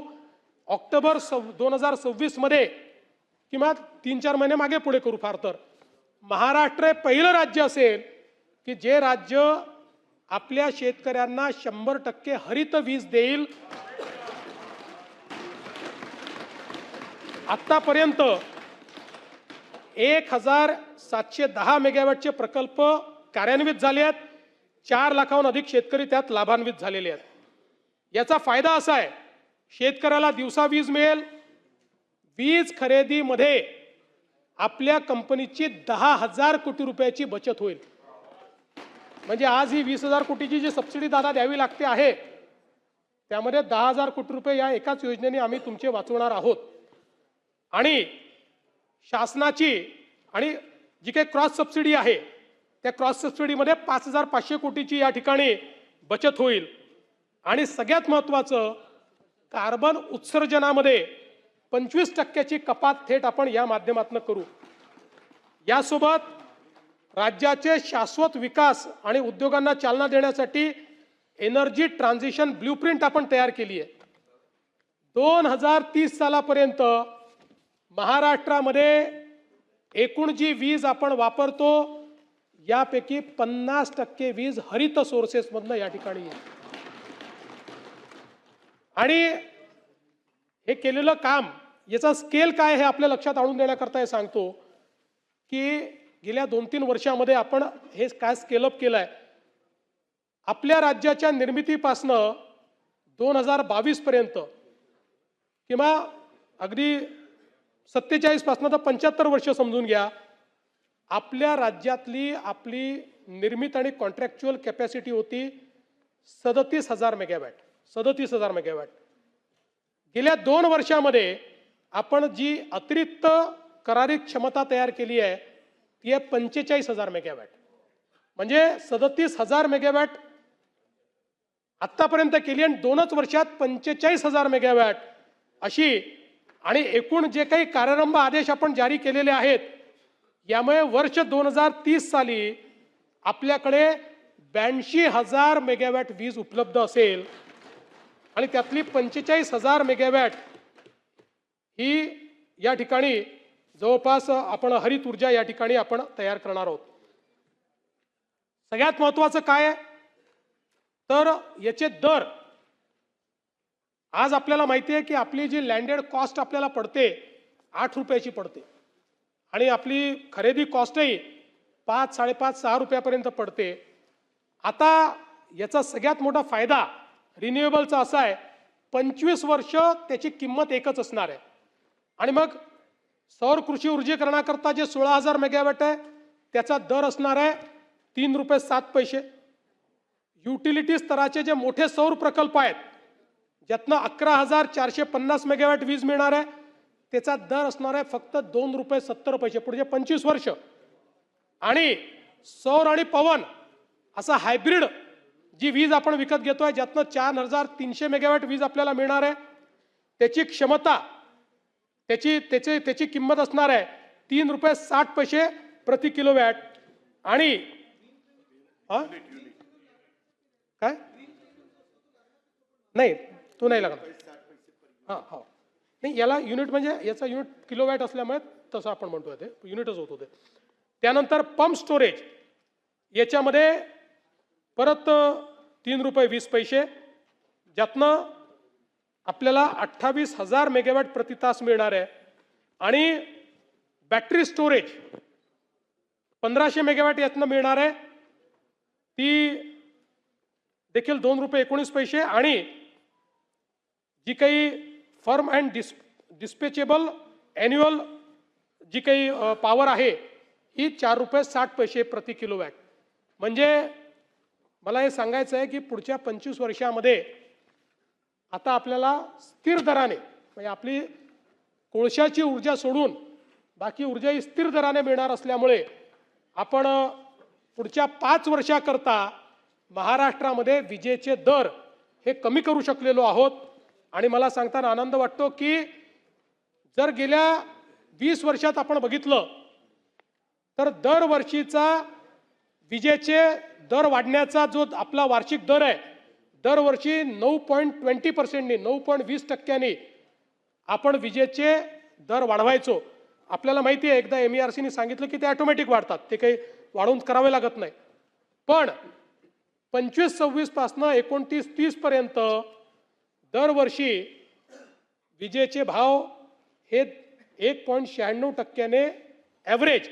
ऑक्टोबर 2026 मध्ये किंवा 3-4 महिने मागे पुढे करू. फार तर महाराष्ट्र हे पहिलं राज्य असेल की जे राज्य आपल्या शेतकऱ्यांना 100% हरित वीज देईल. आतापर्यंत 1,710 मेगावॅटचे प्रकल्प कार्यान्वित झाले आहेत. 4 लाखाहून अधिक शेतकरी त्यात लाभान्वित झालेले आहेत. याचा फायदा असा आहे, शेतकऱ्याला दिवसा वीज मिळेल. वीज खरेदीमध्ये आपल्या कंपनीची 10,000 कोटी रुपयाची बचत होईल. म्हणजे आज ही 20,000 कोटीची जी सबसिडी दादा द्यावी लागते आहे त्यामध्ये 10,000 कोटी रुपये या एकाच योजनेने आम्ही तुमचे वाचवणार आहोत. आणि शासनाची आणि जी काही क्रॉस सबसिडी आहे त्या क्रॉस सबसिडीमध्ये 5,500 कोटीची या ठिकाणी बचत होईल. आणि सगळ्यात महत्त्वाचं, कार्बन उत्सर्जनामध्ये 25% कपात थेट आपण या माध्यमातून करू. यासोबत राज्याचे शाश्वत विकास आणि उद्योगांना चालना देण्यासाठी एनर्जी ट्रान्झिशन ब्ल्यूप्रिंट आपण तयार केली आहे. 2030 सालापर्यंत महाराष्ट्रामध्ये एकूण जी वीज आपण वापरतो यापैकी 50% वीज हरित सोर्सेसमधनं या ठिकाणी येईल. आणि हे केलेलं काम याचा स्केल काय हे आपल्या लक्षात आणून देण्याकरता हे सांगतो की गेल्या 2-3 वर्षामध्ये आपण हे काय स्केलअप केलं आहे. आपल्या राज्याच्या निर्मितीपासनं 2022 पर्यंत किंवा अगदी 47 पासून तर 75 वर्ष समजून घ्या, आपल्या राज्यातली आपली निर्मित आणि कॉन्ट्रॅक्च्युअल कॅपॅसिटी होती 37,000 मेगावॅट. 37,000 मेगावॅट. गेल्या 2 वर्षामध्ये आपण जी अतिरिक्त करारी क्षमता तयार केली आहे ती आहे 45,000 मेगावॅट. म्हणजे 37,000 मेगावॅट आत्तापर्यंत केली आणि 2च वर्षात 45,000 मेगावॅट अशी. आणि एकूण जे काही कार्यारंभ आदेश आपण जारी केलेले आहेत यामुळे वर्ष 2030 साली आपल्याकडे 82,000 मेगावॅट वीज उपलब्ध असेल आणि त्यातली 45,000 मेगावॅट ही या ठिकाणी जवळपास आपण हरित ऊर्जा या ठिकाणी आपण तयार करणार आहोत. सगळ्यात महत्त्वाचं काय आहे तर याचे दर. आज आपल्याला माहिती आहे की आपली जी लँडेड कॉस्ट आपल्याला पडते 8 रुपयाची पडते आणि आपली खरेदी कॉस्टही 5, 5.5, 6 रुपयापर्यंत पडते. आता याचा सगळ्यात मोठा फायदा रिन्युएबलचा असा आहे 25 वर्ष त्याची किंमत एकच असणार आहे. आणि मग सौर कृषी ऊर्जीकरणाकरता जे 16,000 मेगावॅट आहे त्याचा दर असणार आहे 3 रुपये 7 पैसे. युटिलिटी स्तराचे जे मोठे सौर प्रकल्प आहेत ज्यातनं 11,450 मेगावॅट वीज मिळणार आहे त्याचा दर असणार आहे फक्त 2 रुपये 70 पैसे पुढचे 25 वर्ष. आणि सौर आणि पवन असा हायब्रिड जी वीज आपण विकत घेतोय ज्यातनं 4,300 मेगावॅट वीज आपल्याला मिळणार आहे त्याची क्षमता त्याची किंमत असणार आहे 3 रुपये 60 पैसे प्रति किलोवॅट. आणि काय नाही तो नाही लागणार. हां हां नाही याला युनिट म्हणजे याचा युनिट किलोवॅट असल्यामुळे तसं आपण म्हणतोय ते युनिटच होत होते. त्यानंतर पंप स्टोरेज याच्यामध्ये परत 3 रुपये 20 पैसे, ज्यातनं आपल्याला 28,000 मेगावॅट प्रति तास मिळणार आहे. आणि बॅटरी स्टोरेज 1500 मेगावॅट यातनं मिळणार आहे, ती देखील 2 रुपये 19 पैसे. आणि जी काही फर्म अँड डिस्पॅचेबल ॲन्युअल जी काही पॉवर आहे ही 4 रुपये 60 पैसे प्रति किलोवॅट. म्हणजे मला हे सांगायचं आहे की पुढच्या 25 वर्षामध्ये आता आपल्याला स्थिर दराने, म्हणजे आपली कोळशाची ऊर्जा सोडून बाकी ऊर्जा ही स्थिर दराने मिळणार असल्यामुळे आपण पुढच्या 5 वर्षाकरता महाराष्ट्रामध्ये विजेचे दर हे कमी करू शकलेलो आहोत. आणि मला सांगताना आनंद वाटतो की जर गेल्या 20 वर्षात आपण बघितलं तर दरवर्षीचा विजेचे दर वाढण्याचा जो आपला वार्षिक दर आहे, दरवर्षी 9.20%नी 9.20% आपण विजेचे दर वाढवायचो. आपल्याला माहिती आहे एकदा MERCने सांगितलं की ते ऑटोमॅटिक वाढतात, ते काही वाढवून करावे लागत नाही. पण 25-26 पासनं 29-30 पर्यंत दरवर्षी विजेचे भाव हे 1.96% ॲव्हरेज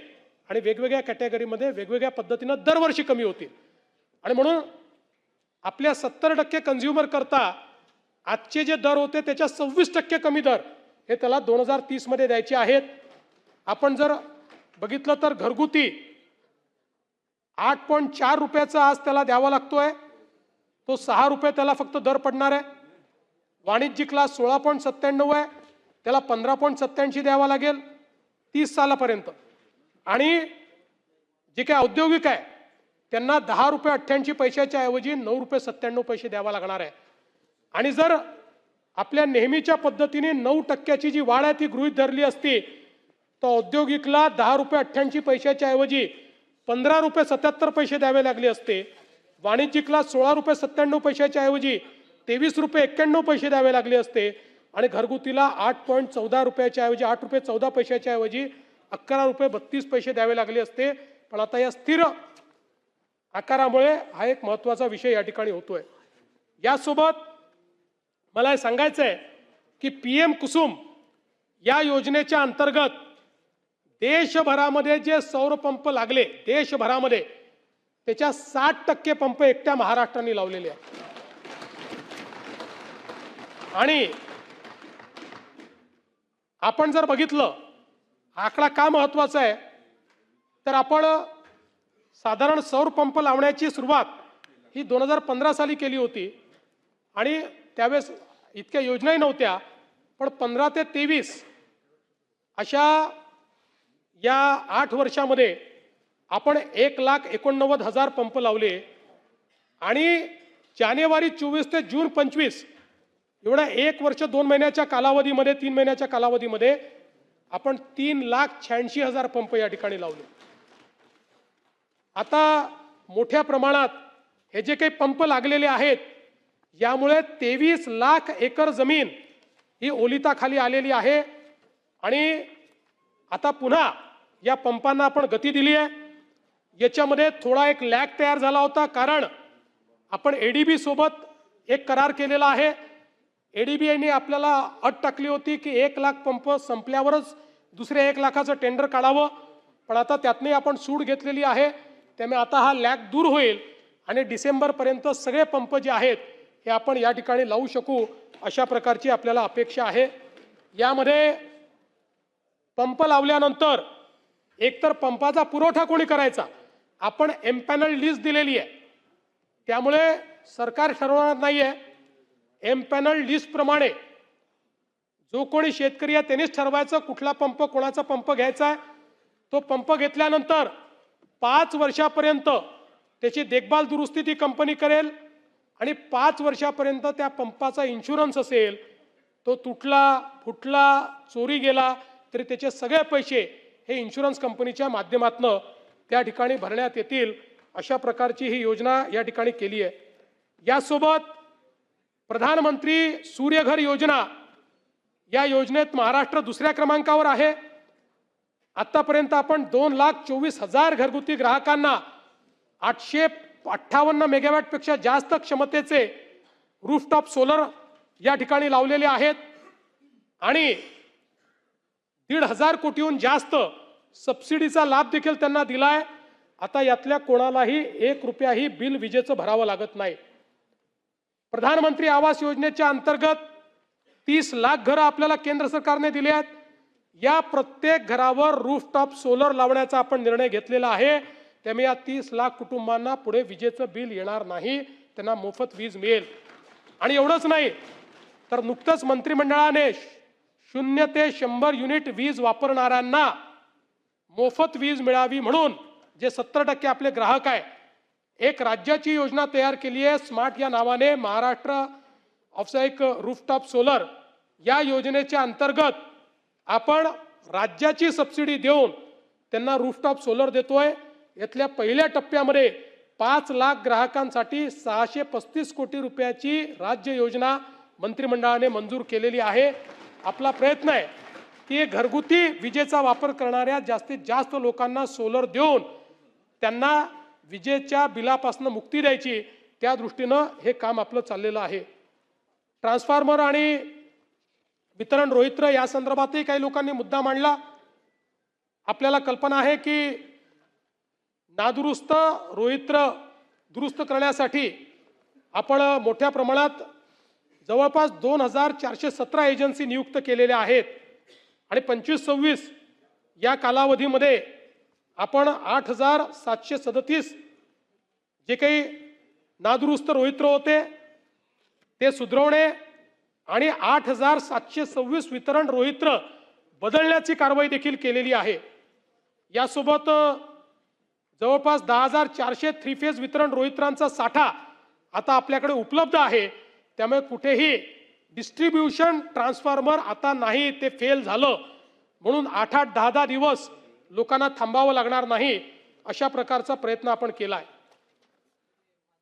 आणि वेगवेगळ्या कॅटेगरीमध्ये वेगवेगळ्या पद्धतीनं दरवर्षी कमी होतील. आणि म्हणून आपल्या 70% कन्झ्युमर करता आजचे जे दर होते त्याच्या 26% कमी दर हे त्याला 2030 मध्ये द्यायचे आहेत. आपण जर बघितलं तर घरगुती 8.4 रुपयाचा आज त्याला द्यावा लागतोय, तो 6 रुपये त्याला फक्त दर पडणार आहे. वाणिज्यिकला 16.97 आहे, त्याला 15.87 द्यावा लागेल 30 सालापर्यंत. आणि जे काही औद्योगिक आहे त्यांना 10 रुपये 88 पैशाच्या ऐवजी 9 रुपये 97 पैसे द्यावा लागणार आहे. आणि जर आपल्या नेहमीच्या पद्धतीने 9% जी वाढ आहे ती गृहीत धरली असती तर औद्योगिकला 10 रुपये 88 पैशाच्या ऐवजी 15 रुपये 77 पैसे द्यावे लागले असते. वाणिज्यिकला 16 रुपये 97 पैशाच्या ऐवजी 23 रुपये 91 पैसे द्यावे लागले असते. आणि घरगुतीला 8.14 रुपयाच्या ऐवजी 8 रुपये 14 पैशाच्या ऐवजी 11 रुपये 32 पैसे द्यावे लागले असते. पण आता या स्थिर आकारामुळे हा एक महत्त्वाचा विषय या ठिकाणी होतोय. यासोबत मला हे सांगायचं आहे की PM कुसुम या योजनेच्या अंतर्गत देशभरामध्ये जे सौर पंप लागले, देशभरामध्ये त्याच्या 60% पंप एकट्या महाराष्ट्राने लावलेले आहेत. आणि आपण जर बघितलं आकडा का महत्वाचा आहे तर आपण साधारण सौर पंप लावण्याची सुरुवात ही 2015 साली केली होती. आणि त्यावेळेस इतक्या योजनाही नव्हत्या. पण 15 ते 23 अशा या 8 वर्षामध्ये आपण 1,89,000 पंप लावले. आणि जानेवारी 24 ते जून 25 एवढ्या 1 वर्ष 2 महिन्याच्या कालावधीमध्ये 3 महिन्याच्या कालावधीमध्ये आपण 3,86,000 पंप या ठिकाणी लावले. आता मोठ्या प्रमाणात हे जे काही पंप लागलेले आहेत यामुळे 23 लाख एकर जमीन ही ओलिताखाली आलेली आहे. आणि आता पुन्हा या पंपांना आपण गती दिली आहे. याच्यामध्ये थोडा एक लॅग तयार झाला होता कारण आपण ADB सोबत एक करार केलेला आहे. ADBने आपल्याला अट टाकली होती की 1 लाख पंप संपल्यावरच दुसऱ्या 1 लाखाचं टेंडर काढावं. पण आता त्यातनंही आपण सूट घेतलेली आहे. त्यामुळे आता हा लॅग दूर होईल आणि डिसेंबरपर्यंत सगळे पंप जे आहेत हे आपण या ठिकाणी लावू शकू अशा प्रकारची आपल्याला अपेक्षा आहे. यामध्ये पंप लावल्यानंतर एकतर पंपाचा पुरवठा कोणी करायचा, आपण एम्पॅनल लिस्ट दिलेली आहे. त्यामुळे सरकार ठरवणार नाही आहे. एम्पॅनल लिस्ट प्रमाणे जो कोणी शेतकरी आहे त्यांनीच ठरवायचं कुठला पंप कोणाचा पंप घ्यायचा आहे. तो पंप घेतल्यानंतर 5 वर्षापर्यंत त्याची देखभाल दुरुस्ती ती कंपनी करेल. आणि 5 वर्षापर्यंत त्या पंपाचा इन्शुरन्स असेल, तो तुटला फुटला चोरी गेला तरी त्याचे सगळे पैसे हे इन्शुरन्स कंपनीच्या माध्यमातून त्या ठिकाणी भरण्यात येतील. अशा प्रकारची ही योजना या ठिकाणी केली आहे. यासोबत प्रधानमंत्री सूर्यघर योजना या योजनेत महाराष्ट्र दुसऱ्या क्रमांकावर आहे. आतापर्यंत आपण 2,24,000 घरगुती ग्राहकांना 858 मेगावॅट पेक्षा जास्त क्षमतेचे रूफटॉप सोलर या ठिकाणी लावलेले आहेत आणि 1,500 कोटीहून जास्त सबसिडीचा लाभ देखील त्यांना दिलाय. आता यातल्या कोणालाही 1 रुपयाही बिल विजेचं भरावं लागत नाही. प्रधानमंत्री आवास योजनेच्या अंतर्गत 30 लाख घरं आपल्याला केंद्र सरकारने दिली आहेत. या प्रत्येक घरावर रूफटॉप सोलर लावण्याचा आपण निर्णय घेतलेला आहे. त्यामुळे या 30 लाख कुटुंबांना पुढे विजेचं बिल येणार नाही, त्यांना मोफत वीज मिळेल. आणि एवढंच नाही तर नुकतंच मंत्रिमंडळाने 0 ते 100 युनिट वीज वापरणाऱ्यांना मोफत वीज मिळावी म्हणून जे 70% आपले ग्राहक आहे, एक राज्याची योजना तयार केली आहे. स्मार्ट या नावाने महाराष्ट्र ऑफसाईक रूफटॉप सोलर या योजनेच्या अंतर्गत आपण राज्याची सबसिडी देऊन त्यांना रूफटॉप सोलर देतोय. यातल्या पहिल्या टप्प्यामध्ये 5 लाख ग्राहकांसाठी 635 कोटी रुपयाची राज्य योजना मंत्रिमंडळाने मंजूर केलेली आहे. आपला प्रयत्न आहे की घरगुती विजेचा वापर करणाऱ्या जास्तीत जास्त लोकांना सोलर देऊन त्यांना विजेच्या बिलापासून मुक्ती द्यायची. त्या दृष्टीनं हे काम आपलं चाललेलं आहे. ट्रान्सफॉर्मर आणि वितरण रोहित्र या संदर्भातही काही लोकांनी मुद्दा मांडला. आपल्याला कल्पना आहे की नादुरुस्त रोहित्र दुरुस्त करण्यासाठी आपण मोठ्या प्रमाणात जवळपास 2,417 एजन्सी नियुक्त केलेल्या आहेत आणि 25-26 या कालावधीमध्ये आपण 8,737 जे काही नादुरुस्त रोहित्र होते ते सुधारवणे आणि 8,726 वितरण रोहित्र बदलण्याची कारवाई देखील केलेली आहे. यासोबत जवळपास 10,400 थ्री फेज वितरण रोहित्रांचा साठा आता आपल्याकडे उपलब्ध आहे. त्यामुळे कुठेही डिस्ट्रीब्युशन ट्रान्सफॉर्मर आता नाही, ते फेल झालं म्हणून 8-8, 10-10 दिवस लोकांना थांबावं लागणार नाही, अशा प्रकारचा प्रयत्न आपण केलाय.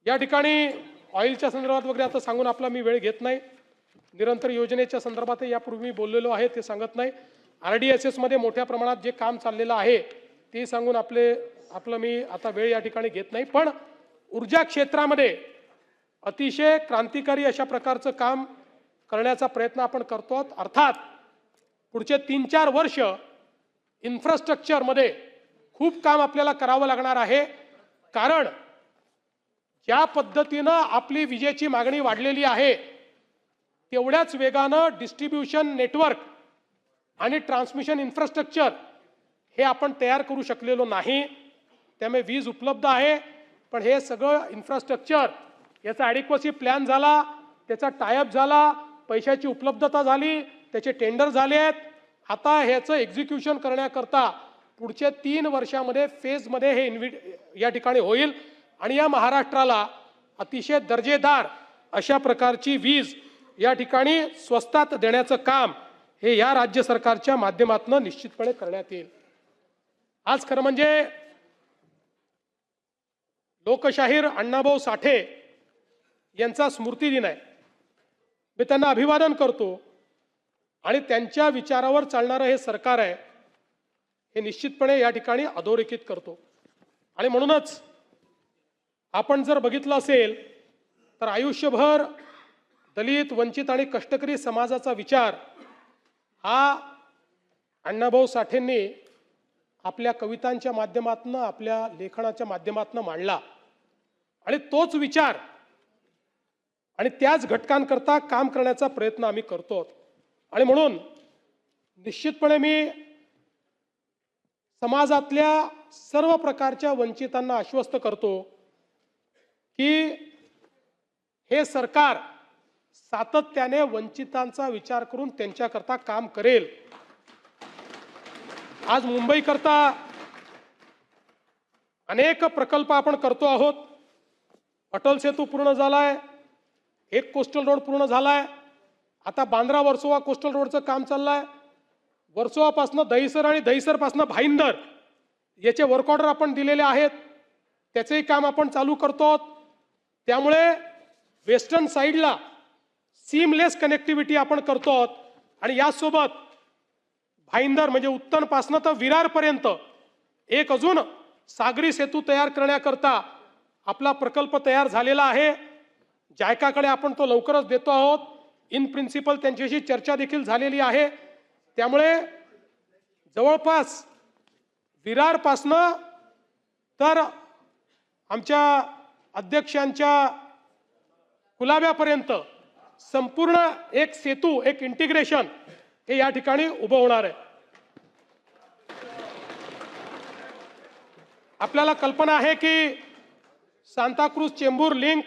या ठिकाणी ऑइलच्या संदर्भात वगैरे आता सांगून आपला मी वेळ घेत नाही. निरंतर योजनेच्या संदर्भात यापूर्वी मी बोललेलो आहे, ते सांगत नाही. RDSS मध्ये मोठ्या प्रमाणात जे काम चाललेलं आहे ते सांगून आपलं मी आता वेळ या ठिकाणी घेत नाही. पण ऊर्जा क्षेत्रामध्ये अतिशय क्रांतिकारी अशा प्रकारचं काम करण्याचा प्रयत्न आपण करतो. अर्थात पुढचे 3-4 वर्ष इन्फ्रास्ट्रक्चरमध्ये खूप काम आपल्याला करावं लागणार आहे. कारण ज्या पद्धतीनं आपली विजेची मागणी वाढलेली आहे तेवढ्याच वेगानं डिस्ट्रीब्युशन नेटवर्क आणि ट्रान्समिशन इन्फ्रास्ट्रक्चर हे आपण तयार करू शकलेलो नाही. त्यामुळे वीज उपलब्ध आहे, पण हे सगळं इन्फ्रास्ट्रक्चर याचा ॲडिक्वसी प्लॅन झाला, त्याचा टायअप झाला, पैशाची उपलब्धता झाली, त्याचे टेंडर झाले आहेत. आता ह्याचं एक्झिक्युशन करण्याकरता पुढच्या 3 वर्षामध्ये फेजमध्ये हे या ठिकाणी होईल आणि या महाराष्ट्राला अतिशय दर्जेदार अशा प्रकारची वीज या ठिकाणी स्वस्तात देण्याचं काम हे या राज्य सरकारच्या माध्यमातून निश्चितपणे करण्यात येईल. आज खरं म्हणजे लोकशाहीर अण्णाभाऊ साठे यांचा स्मृती दिन आहे. मी त्यांना अभिवादन करतो आणि त्यांच्या विचारावर चालणारं हे सरकार आहे हे निश्चितपणे या ठिकाणी अधोरेखित करतो. आणि म्हणूनच आपण जर बघितलं असेल तर आयुष्यभर दलित, वंचित आणि कष्टकरी समाजाचा विचार हा अण्णाभाऊ साठेंनी आपल्या कवितांच्या माध्यमातून, आपल्या लेखनाच्या माध्यमातून मांडला आणि तोच विचार आणि त्याच घटकांकरता काम करण्याचा प्रयत्न आम्ही करतो. आणि म्हणून निश्चितपणे मी समाजातल्या सर्व प्रकारच्या वंचितांना आश्वस्त करतो की हे सरकार सातत्याने वंचितांचा विचार करून त्यांच्याकरता काम करेल. आज मुंबईकरता अनेक प्रकल्प आपण करतो आहोत. अटल सेतू पूर्ण झालाय, एक कोस्टल रोड पूर्ण झालाय, आता बांद्रा वर्सोवा कोस्टल रोडचं काम चाललंय. वर्सोवापासनं दहिसर आणि दहिसरपासनं भाईंदर याचे वर्क ऑर्डर आपण दिलेले आहेत, त्याचेही काम आपण चालू करतो. त्यामुळे वेस्टर्न साईडला सीमलेस कनेक्टिव्हिटी आपण करतो आणि यासोबत भाईंदर म्हणजे उत्तनपासनं तर विरारपर्यंत एक अजून सागरी सेतू तयार करण्याकरता आपला प्रकल्प तयार झालेला आहे. जायकाकडे आपण तो लवकरच देतो आहोत. इन प्रिन्सिपल त्यांच्याशी चर्चा देखील झालेली आहे. त्यामुळे जवळपास विरारपासनं तर आमच्या अध्यक्षांच्या कुलाब्यापर्यंत संपूर्ण एक सेतू, एक इंटिग्रेशन हे या ठिकाणी उभं होणार आहे. आपल्याला कल्पना आहे की सांताक्रूज चेंबूर लिंक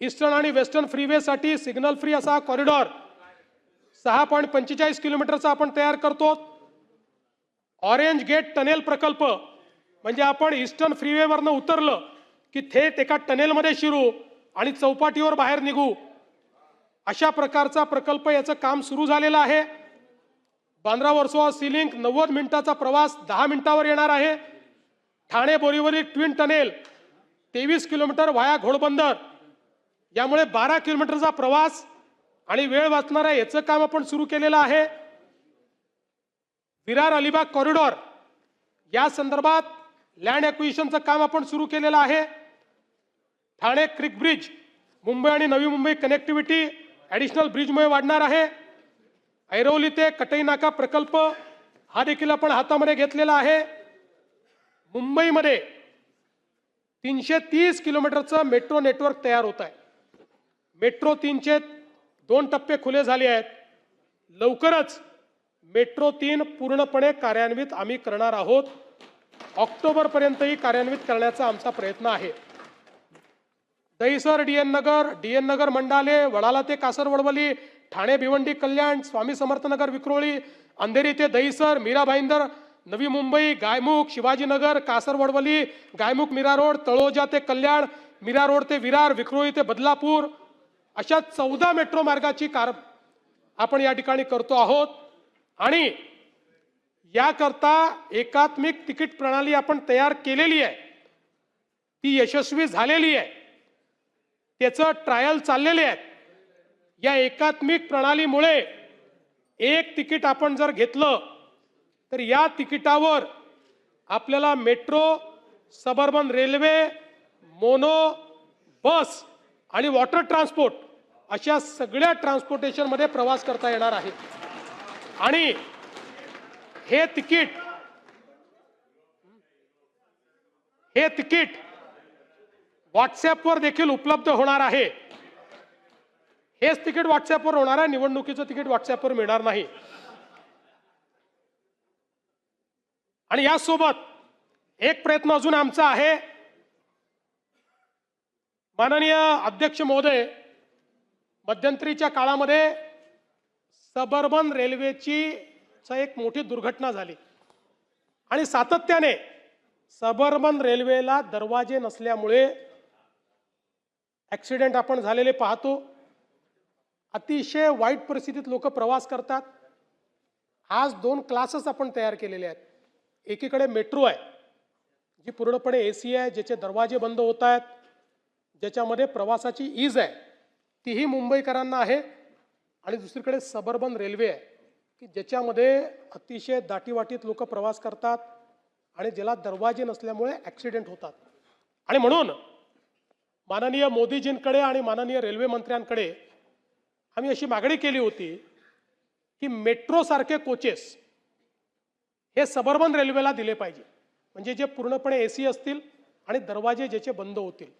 ईस्टर्न आणि वेस्टर्न फ्रीवेसाठी सिग्नल फ्री असा कॉरिडॉर 6.45 किलोमीटरचा आपण तयार करतो. ऑरेंज गेट टनेल प्रकल्प म्हणजे आपण ईस्टर्न फ्रीवेवरनं उतरलं की थेट एका टनेलमध्ये शिरू आणि चौपाटीवर बाहेर निघू, अशा प्रकारचा प्रकल्प. याचं काम सुरू झालेलं आहे. बांद्रा वर्सोवा सी लिंक 90 मिनिटाचा प्रवास 10 मिनिटावर येणार आहे. Thane Borivali twin tunnel 23 kilometre via Ghodbunder, यामुळे 12 किलोमीटरचा प्रवास आणि वेळ वाचणार आहे. याचं काम आपण सुरू केलेलं आहे. विरार अलिबाग कॉरिडॉर या संदर्भात लँड ॲक्विजिशनचं काम आपण सुरू केलेलं आहे. ठाणे क्रिक ब्रिज मुंबई आणि नवी मुंबई कनेक्टिव्हिटी ॲडिशनल ब्रिजमुळे वाढणार आहे. ऐरोली ते कटई नाका प्रकल्प हा देखील आपण हातामध्ये घेतलेला आहे. मुंबईमध्ये 330 किलोमीटरचं मेट्रो नेटवर्क तयार होत आहे. मेट्रो 3चे 2 टप्पे खुले झाले आहेत. लवकरच मेट्रो 3 पूर्णपणे कार्यान्वित आम्ही करणार आहोत. ऑक्टोबरपर्यंतही कार्यान्वित करण्याचा आमचा प्रयत्न आहे. दहिसर डीएन नगर मंडाले, वडाला ते कासरवडवली, ठाणे भिवंडी कल्याण, स्वामी समर्थनगर विक्रोळी, अंधेरी ते दहिसर, मीरा भाईंदर, नवी मुंबई, गायमुख, शिवाजीनगर, कासरवडवली, गायमुख मीरा रोड, तळोजा ते कल्याण, मीरा रोड ते विरार, विक्रोळी ते बदलापूर, अशा 14 मेट्रो मार्गाची आपण या ठिकाणी करतो आहोत. आणि याकरता एकात्मिक तिकीट प्रणाली आपण तयार केलेली आहे. ती यशस्वी झालेली आहे. त्याचं ट्रायल चाललेले आहेत. या एकात्मिक प्रणालीमुळे एक तिकीट आपण जर घेतलं तर या तिकिटावर आपल्याला मेट्रो, सबअर्बन रेल्वे, मोनो, बस आणि वॉटर ट्रान्सपोर्ट अशा सगळ्या ट्रान्सपोर्टेशनमध्ये प्रवास करता येणार आहे. आणि हे तिकीट व्हॉट्सॲपवर देखील उपलब्ध होणार आहे. हेच तिकीट व्हॉट्सॲपवर होणार आहे. निवडणुकीचं तिकीट व्हॉट्सॲपवर मिळणार नाही. आणि यासोबत एक प्रयत्न अजून आमचा आहे. माननीय अध्यक्ष महोदय, मध्यंतरीच्या काळामध्ये सबअर्बन रेल्वेची एक मोठी दुर्घटना झाली आणि सातत्याने सबअर्बन रेल्वेला दरवाजे नसल्यामुळे ॲक्सिडेंट आपण झालेले पाहतो. अतिशय वाईट परिस्थितीत लोक प्रवास करतात. आज 2 क्लासेस आपण तयार केलेले आहेत. एकीकडे मेट्रो आहे जी पूर्णपणे AC आहे, ज्याचे दरवाजे बंद होत आहेत, ज्याच्यामध्ये प्रवासाची ईज आहे, तीही मुंबईकरांना आहे. आणि दुसरीकडे सबअर्बन रेल्वे आहे की ज्याच्यामध्ये अतिशय दाटीवाटीत लोक प्रवास करतात आणि ज्याला दरवाजे नसल्यामुळे ॲक्सिडेंट होतात. आणि म्हणून माननीय मोदीजींकडे आणि माननीय रेल्वे मंत्र्यांकडे आम्ही अशी मागणी केली होती की मेट्रोसारखे कोचेस हे सबअर्बन रेल्वेला दिले पाहिजे, म्हणजे जे पूर्णपणे AC असतील आणि दरवाजे ज्याचे बंद होतील.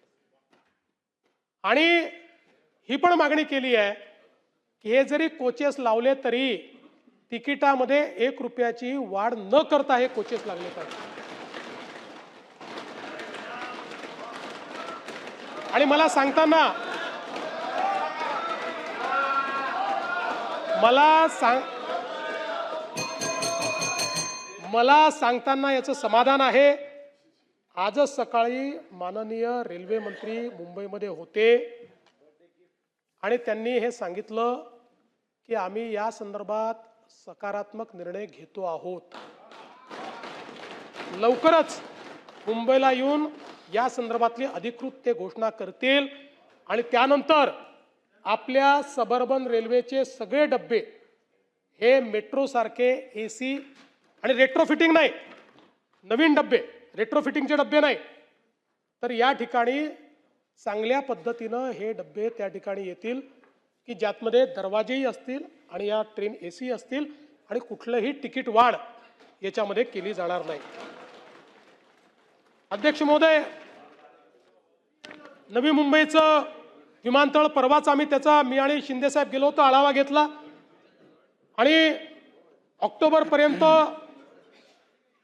आणि ही पण मागणी केली आहे की हे जरी कोचेस लावले तरी तिकिटामध्ये 1 रुपयाची वाढ न करता हे कोचेस लागले पाहिजे. आणि मला सांगताना याचं समाधान आहे. आजच सकाळी माननीय रेल्वे मंत्री मुंबईमध्ये होते आणि त्यांनी हे सांगितलं की आम्ही या संदर्भात सकारात्मक निर्णय घेतो आहोत. लवकरच मुंबईला येऊन या संदर्भातली अधिकृत ते घोषणा करतील आणि त्यानंतर आपल्या सबअर्बन रेल्वेचे सगळे डब्बे हे मेट्रो सारखे AC आणि रेट्रोफिटिंग नाही, नवीन डब्बे, रेट्रोफिटिंगचे डब्बे नाही, तर या ठिकाणी चांगल्या पद्धतीनं हे डब्बे त्या ठिकाणी येतील की ज्यातमध्ये दरवाजेही असतील आणि या ट्रेन AC असतील आणि कुठलंही तिकीट वाढ याच्यामध्ये केली जाणार नाही. अध्यक्ष महोदय, नवी मुंबईचं विमानतळ परवाच आम्ही त्याचा, मी आणि शिंदेसाहेब गेलो होतो, आढावा घेतला आणि ऑक्टोबरपर्यंत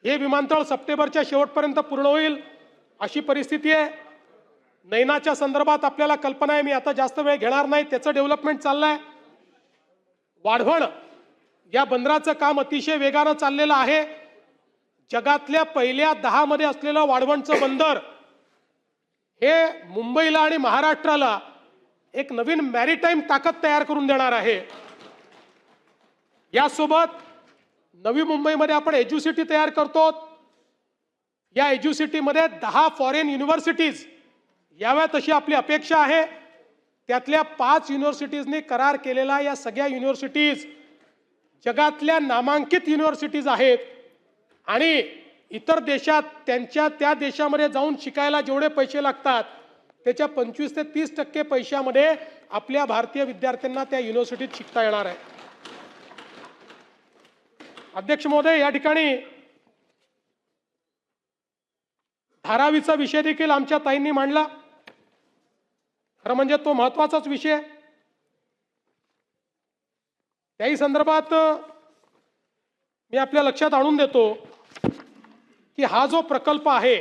हे विमानतळ सप्टेंबरच्या शेवटपर्यंत पूर्ण होईल अशी परिस्थिती आहे. नैनाच्या संदर्भात आपल्याला कल्पना आहे, मी आता जास्त वेळ घेणार नाही, त्याचं डेव्हलपमेंट चाललंय. वाढवण या बंदराचं काम अतिशय वेगानं चाललेलं आहे. जगातल्या पहिल्या 10 मध्ये असलेलं वाढवणचं बंदर हे मुंबईला आणि महाराष्ट्राला एक नवीन मॅरीटाईम ताकद तयार करून देणार आहे. यासोबत नवी मुंबईमध्ये आपण एज्युसिटी तयार करतो. या एज्युसिटीमध्ये 10 फॉरेन युनिव्हर्सिटीज याव्यात अशी आपली अपेक्षा आहे. त्यातल्या 5 युनिव्हर्सिटीजनी करार केलेला या सगळ्या युनिव्हर्सिटीज जगातल्या नामांकित युनिव्हर्सिटीज आहेत आणि इतर देशात त्यांच्या त्या देशामध्ये जाऊन शिकायला जेवढे पैसे लागतात त्याच्या 25 ते 30% पैशामध्ये आपल्या भारतीय विद्यार्थ्यांना त्या युनिव्हर्सिटीत शिकता येणार आहे. अध्यक्ष महोदय, या ठिकाणी धारावीचा विषय देखील आमच्या ताईंनी मांडला. खरं म्हणजे तो महत्वाचाच विषय. त्याही संदर्भात मी आपल्या लक्षात आणून देतो की हा जो प्रकल्प आहे,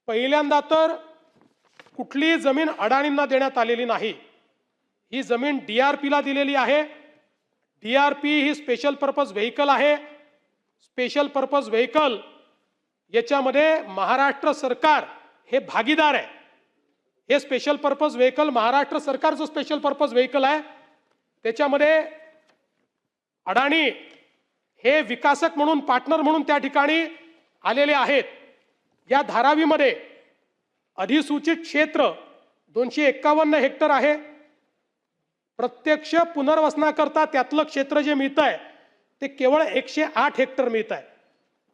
पहिल्यांदा तर कुठलीही जमीन अडाणींना देण्यात आलेली नाही. ही जमीन DRP ला दिलेली आहे. DRP ही स्पेशल पर्पज व्हेकल आहे. स्पेशल पर्पज व्हेकल याच्यामध्ये महाराष्ट्र सरकार हे भागीदार आहे. हे स्पेशल पर्पज व्हेकल महाराष्ट्र सरकारचं स्पेशल पर्पज व्हेकल आहे. त्याच्यामध्ये अडाणी हे विकासक म्हणून, पार्टनर म्हणून त्या ठिकाणी आलेले आहेत. या धारावीमध्ये अधिसूचित क्षेत्र 251 हेक्टर आहे. प्रत्यक्ष पुनर्वसनाकरता त्यातलं क्षेत्र जे मिळत आहे ते केवळ 108 हेक्टर मिळत आहे.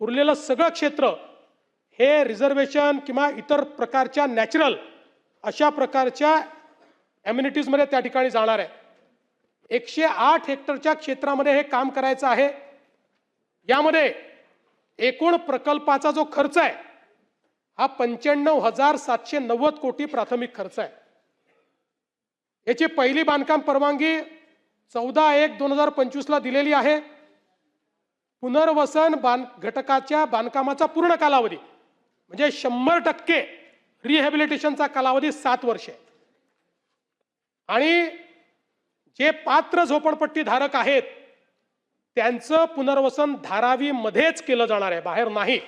उरलेलं सगळं क्षेत्र हे रिझर्वेशन किंवा इतर प्रकारच्या नॅचरल अशा प्रकारच्या ॲम्युनिटीजमध्ये त्या ठिकाणी जाणार आहे. 108 हेक्टरच्या क्षेत्रामध्ये हे काम करायचं आहे. यामध्ये एकूण प्रकल्पाचा जो खर्च आहे हा 95,790 कोटी प्राथमिक खर्च आहे. याची पहिली बांधकाम परवानगी 14/1/2025 ला दिलेली आहे. पुनर्वसन घटकाच्या बांधकामाचा पूर्ण कालावधी म्हणजे 100% रिहॅबिलिटेशनचा कालावधी 7 वर्षे. आणि जे पात्र झोपडपट्टी धारक आहेत त्यांचं पुनर्वसन धारावीमध्येच केलं जाणार आहे, बाहेर नाही,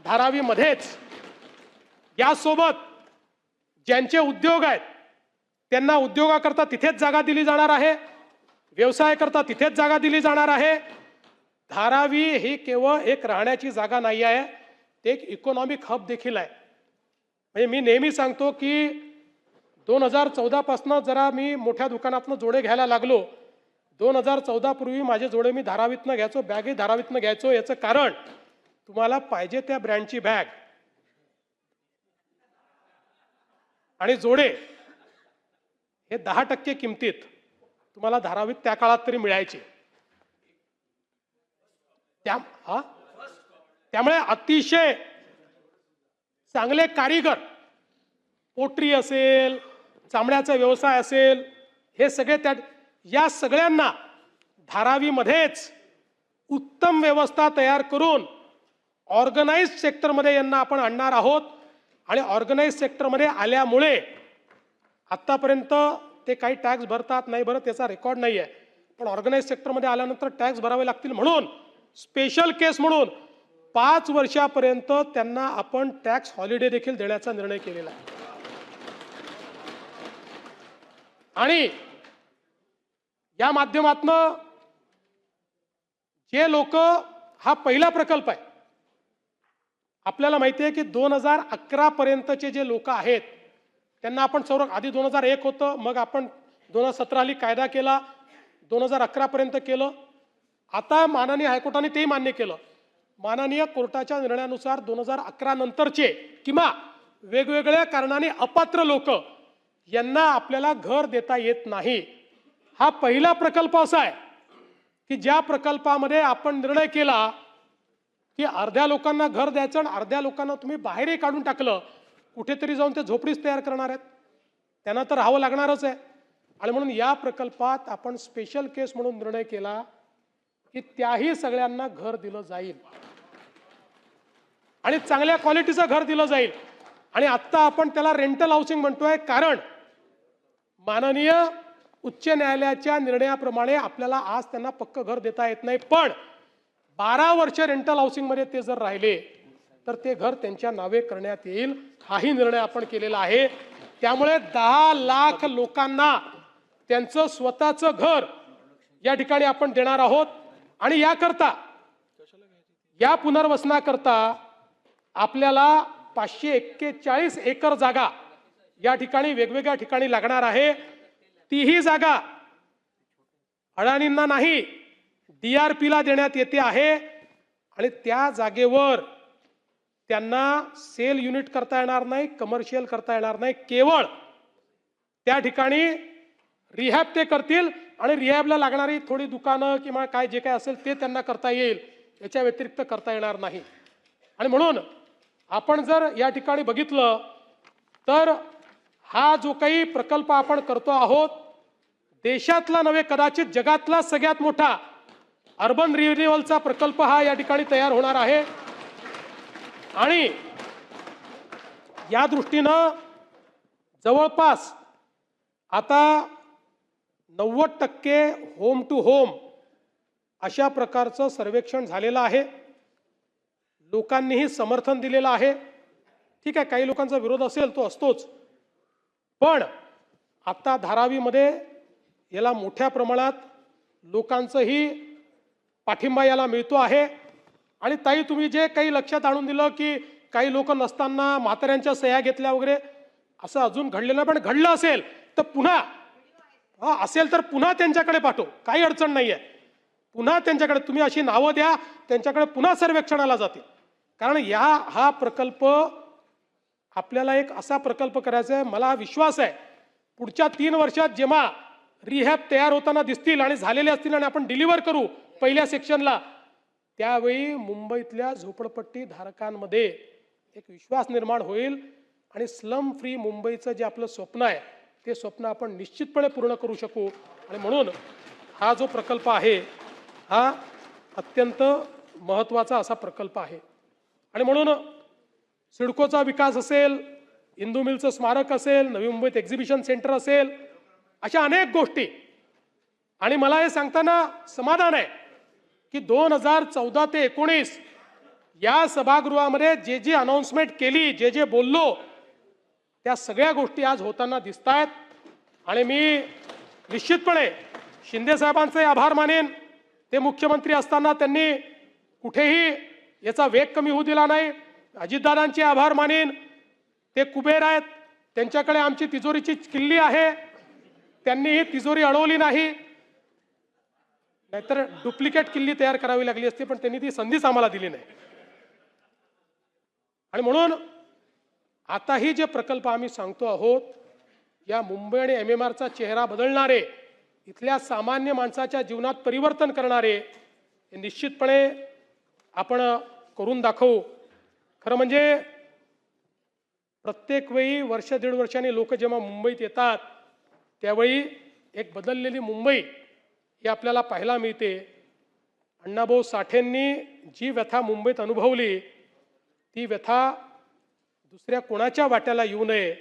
धारावीमध्येच. यासोबत ज्यांचे उद्योग आहेत त्यांना उद्योगाकरता तिथेच जागा दिली जाणार आहे, व्यवसाय करता तिथेच जागा दिली जाणार आहे. धारावी ही केवळ एक राहण्याची जागा नाही आहे, ते एक इकॉनॉमिक हब देखील आहे. म्हणजे मी नेहमी सांगतो की 2014 पासून जरा मी मोठ्या दुकानातनं जोडे घ्यायला लागलो. 2014 पूर्वी माझे जोडे मी धारावीतनं घ्यायचो, बॅगही धारावीतनं घ्यायचो. याचं कारण तुम्हाला पाहिजे त्या ब्रँडची बॅग आणि जोडे हे 10% किमतीत तुम्हाला धारावीत त्या काळात तरी मिळायचे. त्यामुळे अतिशय चांगले कारीगर, पोट्री असेल, चामड्याचा व्यवसाय असेल, हे सगळे या सगळ्यांना धारावीमध्येच उत्तम व्यवस्था तयार करून ऑर्गनाइज्ड सेक्टरमध्ये यांना आपण आणणार आहोत. आणि ऑर्गनाइज्ड सेक्टरमध्ये आल्यामुळे आत्तापर्यंत ते काही टॅक्स भरतात नाही भरत याचा रेकॉर्ड नाही आहे, पण ऑर्गनाइज्ड सेक्टरमध्ये आल्यानंतर टॅक्स भरावे लागतील म्हणून स्पेशल केस म्हणून 5 वर्षापर्यंत त्यांना आपण टॅक्स हॉलिडे देखील देण्याचा निर्णय केलेला आहे. आणि या माध्यमातून जे लोक, हा पहिला प्रकल्प आहे, आपल्याला माहिती आहे की 2011 पर्यंतचे जे लोक आहेत त्यांना आपण आधी 2001 होतं, मग आपण 2017 कायदा केला, 2011 पर्यंत केलं. आता माननीय हायकोर्टाने तेही मान्य केलं. माननीय कोर्टाच्या निर्णयानुसार 2011 नंतरचे किंवा वेगवेगळ्या कारणाने अपात्र लोक यांना आपल्याला घर देता येत नाही. हा पहिला प्रकल्प असा आहे की ज्या प्रकल्पामध्ये आपण निर्णय केला की अर्ध्या लोकांना घर द्यायचं आणि अर्ध्या लोकांना तुम्ही बाहेरही काढून टाकलं, कुठेतरी जाऊन ते झोपडीच तयार करणार आहेत, त्यांना तर राहावं लागणारच आहे. आणि म्हणून या प्रकल्पात आपण स्पेशल केस म्हणून निर्णय केला की त्याही सगळ्यांना घर दिलं जाईल आणि चांगल्या क्वालिटीचं घर दिलं जाईल. आणि आत्ता आपण त्याला रेंटल हाऊसिंग म्हणतोय, कारण माननीय उच्च न्यायालयाच्या निर्णयाप्रमाणे आपल्याला आज त्यांना पक्क घर देता येत नाही, पण 12 वर्ष रेंटल हाऊसिंगमध्ये ते जर राहिले तर ते घर त्यांच्या नावे करण्यात येईल. हाही निर्णय आपण केलेला आहे. त्यामुळे 10 लाख लोकांना त्यांचं स्वतःचं घर या ठिकाणी आपण देणार आहोत. आणि याकरता, या पुनर्वसनाकरता आपल्याला 541 एकर जागा या ठिकाणी वेगवेगळ्या ठिकाणी लागणार आहे. तीही जागा अडाणींना नाही, DRPला देण्यात येते आहे. आणि त्या जागेवर त्यांना सेल युनिट करता येणार नाही, कमर्शियल करता येणार नाही, केवळ त्या ठिकाणी रिहॅब ते करतील आणि रिहॅबला लागणारी थोडी दुकानं किंवा काय जे काय असेल ते त्यांना करता येईल, याच्या व्यतिरिक्त करता येणार नाही. आणि म्हणून आपण जर या ठिकाणी बघितलं तर हा जो काही प्रकल्प आपण करतो आहोत, देशातला नव्हे कदाचित जगातला सगळ्यात मोठा अर्बन रिन्युअलचा प्रकल्प हा या ठिकाणी तयार होणार आहे. आणि या दृष्टीनं जवळपास आता 90% होम टू होम अशा प्रकारचं सर्वेक्षण झालेलं आहे. लोकांनीही समर्थन दिलेलं आहे. ठीक आहे, काही लोकांचा विरोध असेल, तो असतोच, पण आता धारावीमध्ये याला मोठ्या प्रमाणात लोकांचंही पाठिंबा याला मिळतो आहे. आणि ताई, तुम्ही जे काही लक्षात आणून दिलं की काही लोक नसताना म्हाताऱ्यांच्या सह्या घेतल्या वगैरे, असं अजून घडलेलं नाही. पण घडलं असेल तर पुन्हा असेल तर पुन्हा त्यांच्याकडे पाठव, काही अडचण नाही आहे. पुन्हा त्यांच्याकडे तुम्ही अशी नावं द्या, त्यांच्याकडे पुन्हा सर्वेक्षणाला जातील. कारण हा प्रकल्प आपल्याला एक असा प्रकल्प करायचा आहे, मला विश्वास आहे पुढच्या 3 वर्षात जेव्हा रिहॅब तयार होताना दिसतील आणि झालेले असतील आणि आपण डिलिव्हर करू पहिल्या सेक्शनला, त्यावेळी मुंबईतल्या झोपडपट्टी धारकांमध्ये एक विश्वास निर्माण होईल आणि स्लम फ्री मुंबईचं जे आपलं स्वप्न आहे ते स्वप्न आपण निश्चितपणे पूर्ण करू शकू. आणि म्हणून हा जो प्रकल्प आहे हा अत्यंत महत्त्वाचा असा प्रकल्प आहे. आणि म्हणून सिडकोचा विकास असेल, इंदू मिलचं स्मारक असेल, नवी मुंबईत एक्झिबिशन सेंटर असेल, अशा अनेक गोष्टी. आणि मला हे सांगताना समाधान आहे की 2014 ते 19 या सभागृहामध्ये जे जे अनाउन्समेंट केली, जे जे बोललो, त्या सगळ्या गोष्टी आज होताना दिसत आहेत. आणि मी निश्चितपणे शिंदे साहेबांचे आभार मानेन. ते मुख्यमंत्री असताना त्यांनी कुठेही याचा वेग कमी होऊ दिला नाही. अजितदादांचे आभार मानेन. ते कुबेर आहेत, त्यांच्याकडे आमची तिजोरीची किल्ली आहे, त्यांनी ही तिजोरी अडवली नाही, नाहीतर डुप्लिकेट किल्ली तयार करावी लागली असती, पण त्यांनी ती संधीच आम्हाला दिली नाही. आणि म्हणून आताही जे प्रकल्प आम्ही सांगतो आहोत, या मुंबई आणि MMRचा चेहरा बदलणारे, इथल्या सामान्य माणसाच्या जीवनात परिवर्तन करणारे, हे निश्चितपणे आपण करून दाखवू. खरं म्हणजे प्रत्येक वेळी वर्ष 1.5 वर्षांनी लोक जेव्हा मुंबईत येतात त्यावेळी एक बदललेली मुंबई ही आपल्याला पाहायला मिळते. अण्णाभाऊ साठेंनी जी व्यथा मुंबईत अनुभवली, ती व्यथा दुसऱ्या कोणाच्या वाट्याला येऊ नये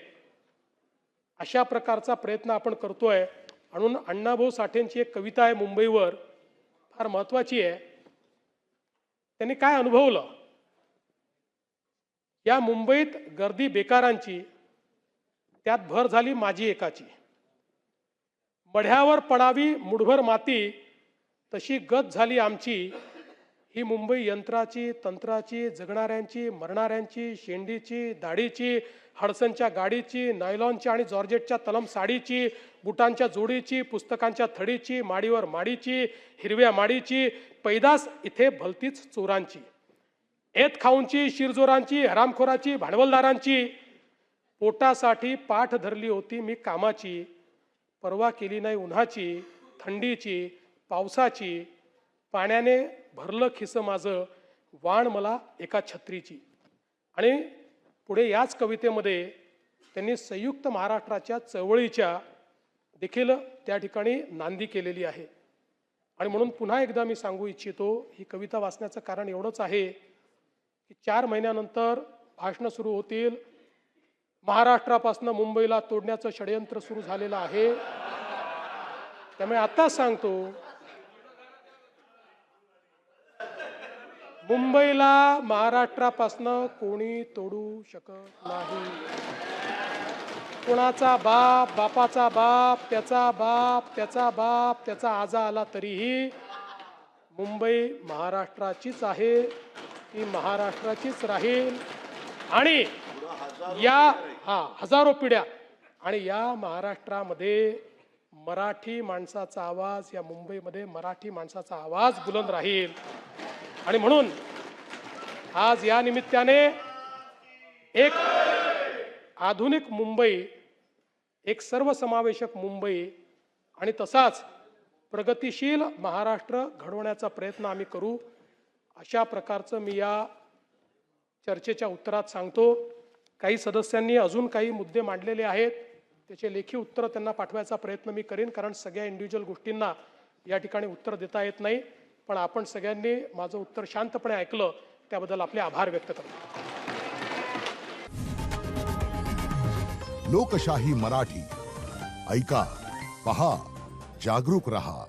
अशा प्रकारचा प्रयत्न आपण करतोय. म्हणून अण्णाभाऊ साठेंची एक कविता आहे मुंबईवर, फार महत्त्वाची आहे. त्यांनी काय अनुभवलं, या मुंबईत गर्दी बेकारांची, त्यात भर झाली माझी एकाची, मढ्यावर पडावी मुठभर माती, तशी गत झाली आमची. ही मुंबई यंत्राची, तंत्राची, जगणाऱ्यांची, मरणाऱ्यांची, शेंडीची, दाढीची, हडसनच्या गाडीची, नायलॉनच्या आणि जॉर्जेटच्या तलम साडीची, बुटांच्या जोडीची, पुस्तकांच्या थडीची, माडीवर माडीची, हिरव्या माडीची, पैदास इथे भलतीच चोरांची, एत खाऊंची, शिरजोरांची, हरामखोराची, भांडवलदारांची, पोटासाठी पाठ धरली होती मी कामाची, पर्वा केली नाही उन्हाची, थंडीची, पावसाची, पाण्याने भरलं खिसं माझं, वाण मला एका छत्रीची. आणि पुढे याच कवितेमध्ये त्यांनी संयुक्त महाराष्ट्राच्या चळवळीच्या देखील त्या ठिकाणी नांदी केलेली आहे. आणि म्हणून पुन्हा एकदा मी सांगू इच्छितो, ही कविता वाचण्याचं कारण एवढंच आहे की 4 महिन्यानंतर भाषणं सुरू होतील. महाराष्ट्रापासून मुंबईला तोडण्याचं षडयंत्र सुरू झालेलं आहे. त्यामुळे आता सांगतो, मुंबईला महाराष्ट्रापासून कोणी तोडू शकत नाही. कोणाचा बाप, बापाचा बाप, त्याचा बाप, त्याचा बाप, त्याचा आजा आला तरीही मुंबई महाराष्ट्राचीच आहे, ती महाराष्ट्राचीच राहील. आणि हजारो पिढ्या, आणि या महाराष्ट्रामध्ये मराठी माणसाचा आवाज, या मुंबईमध्ये मराठी माणसाचा आवाज बुलंद राहील. आणि म्हणून आज या निमित्ताने एक आधुनिक मुंबई, एक सर्वसमावेशक मुंबई आणि तसाच प्रगतिशील महाराष्ट्र घडवण्याचा प्रयत्न आम्ही करू, अशा प्रकारचं मी या चर्चेच्या उत्तरात सांगतो. काही सदस्यांनी अजून काही मुद्दे मांडलेले आहेत, त्याचे लेखी उत्तरं त्यांना पाठवायचा प्रयत्न मी करेन, कारण सगळ्या इंडिव्हिज्युअल गोष्टींना या ठिकाणी उत्तर देता येत नाही. पण आपण सगळ्यांनी माझं उत्तर शांतपणे ऐकलं, त्याबद्दल आपले आभार व्यक्त करतो. लोकशाही मराठी ऐका, पहा, जागरूक रहा.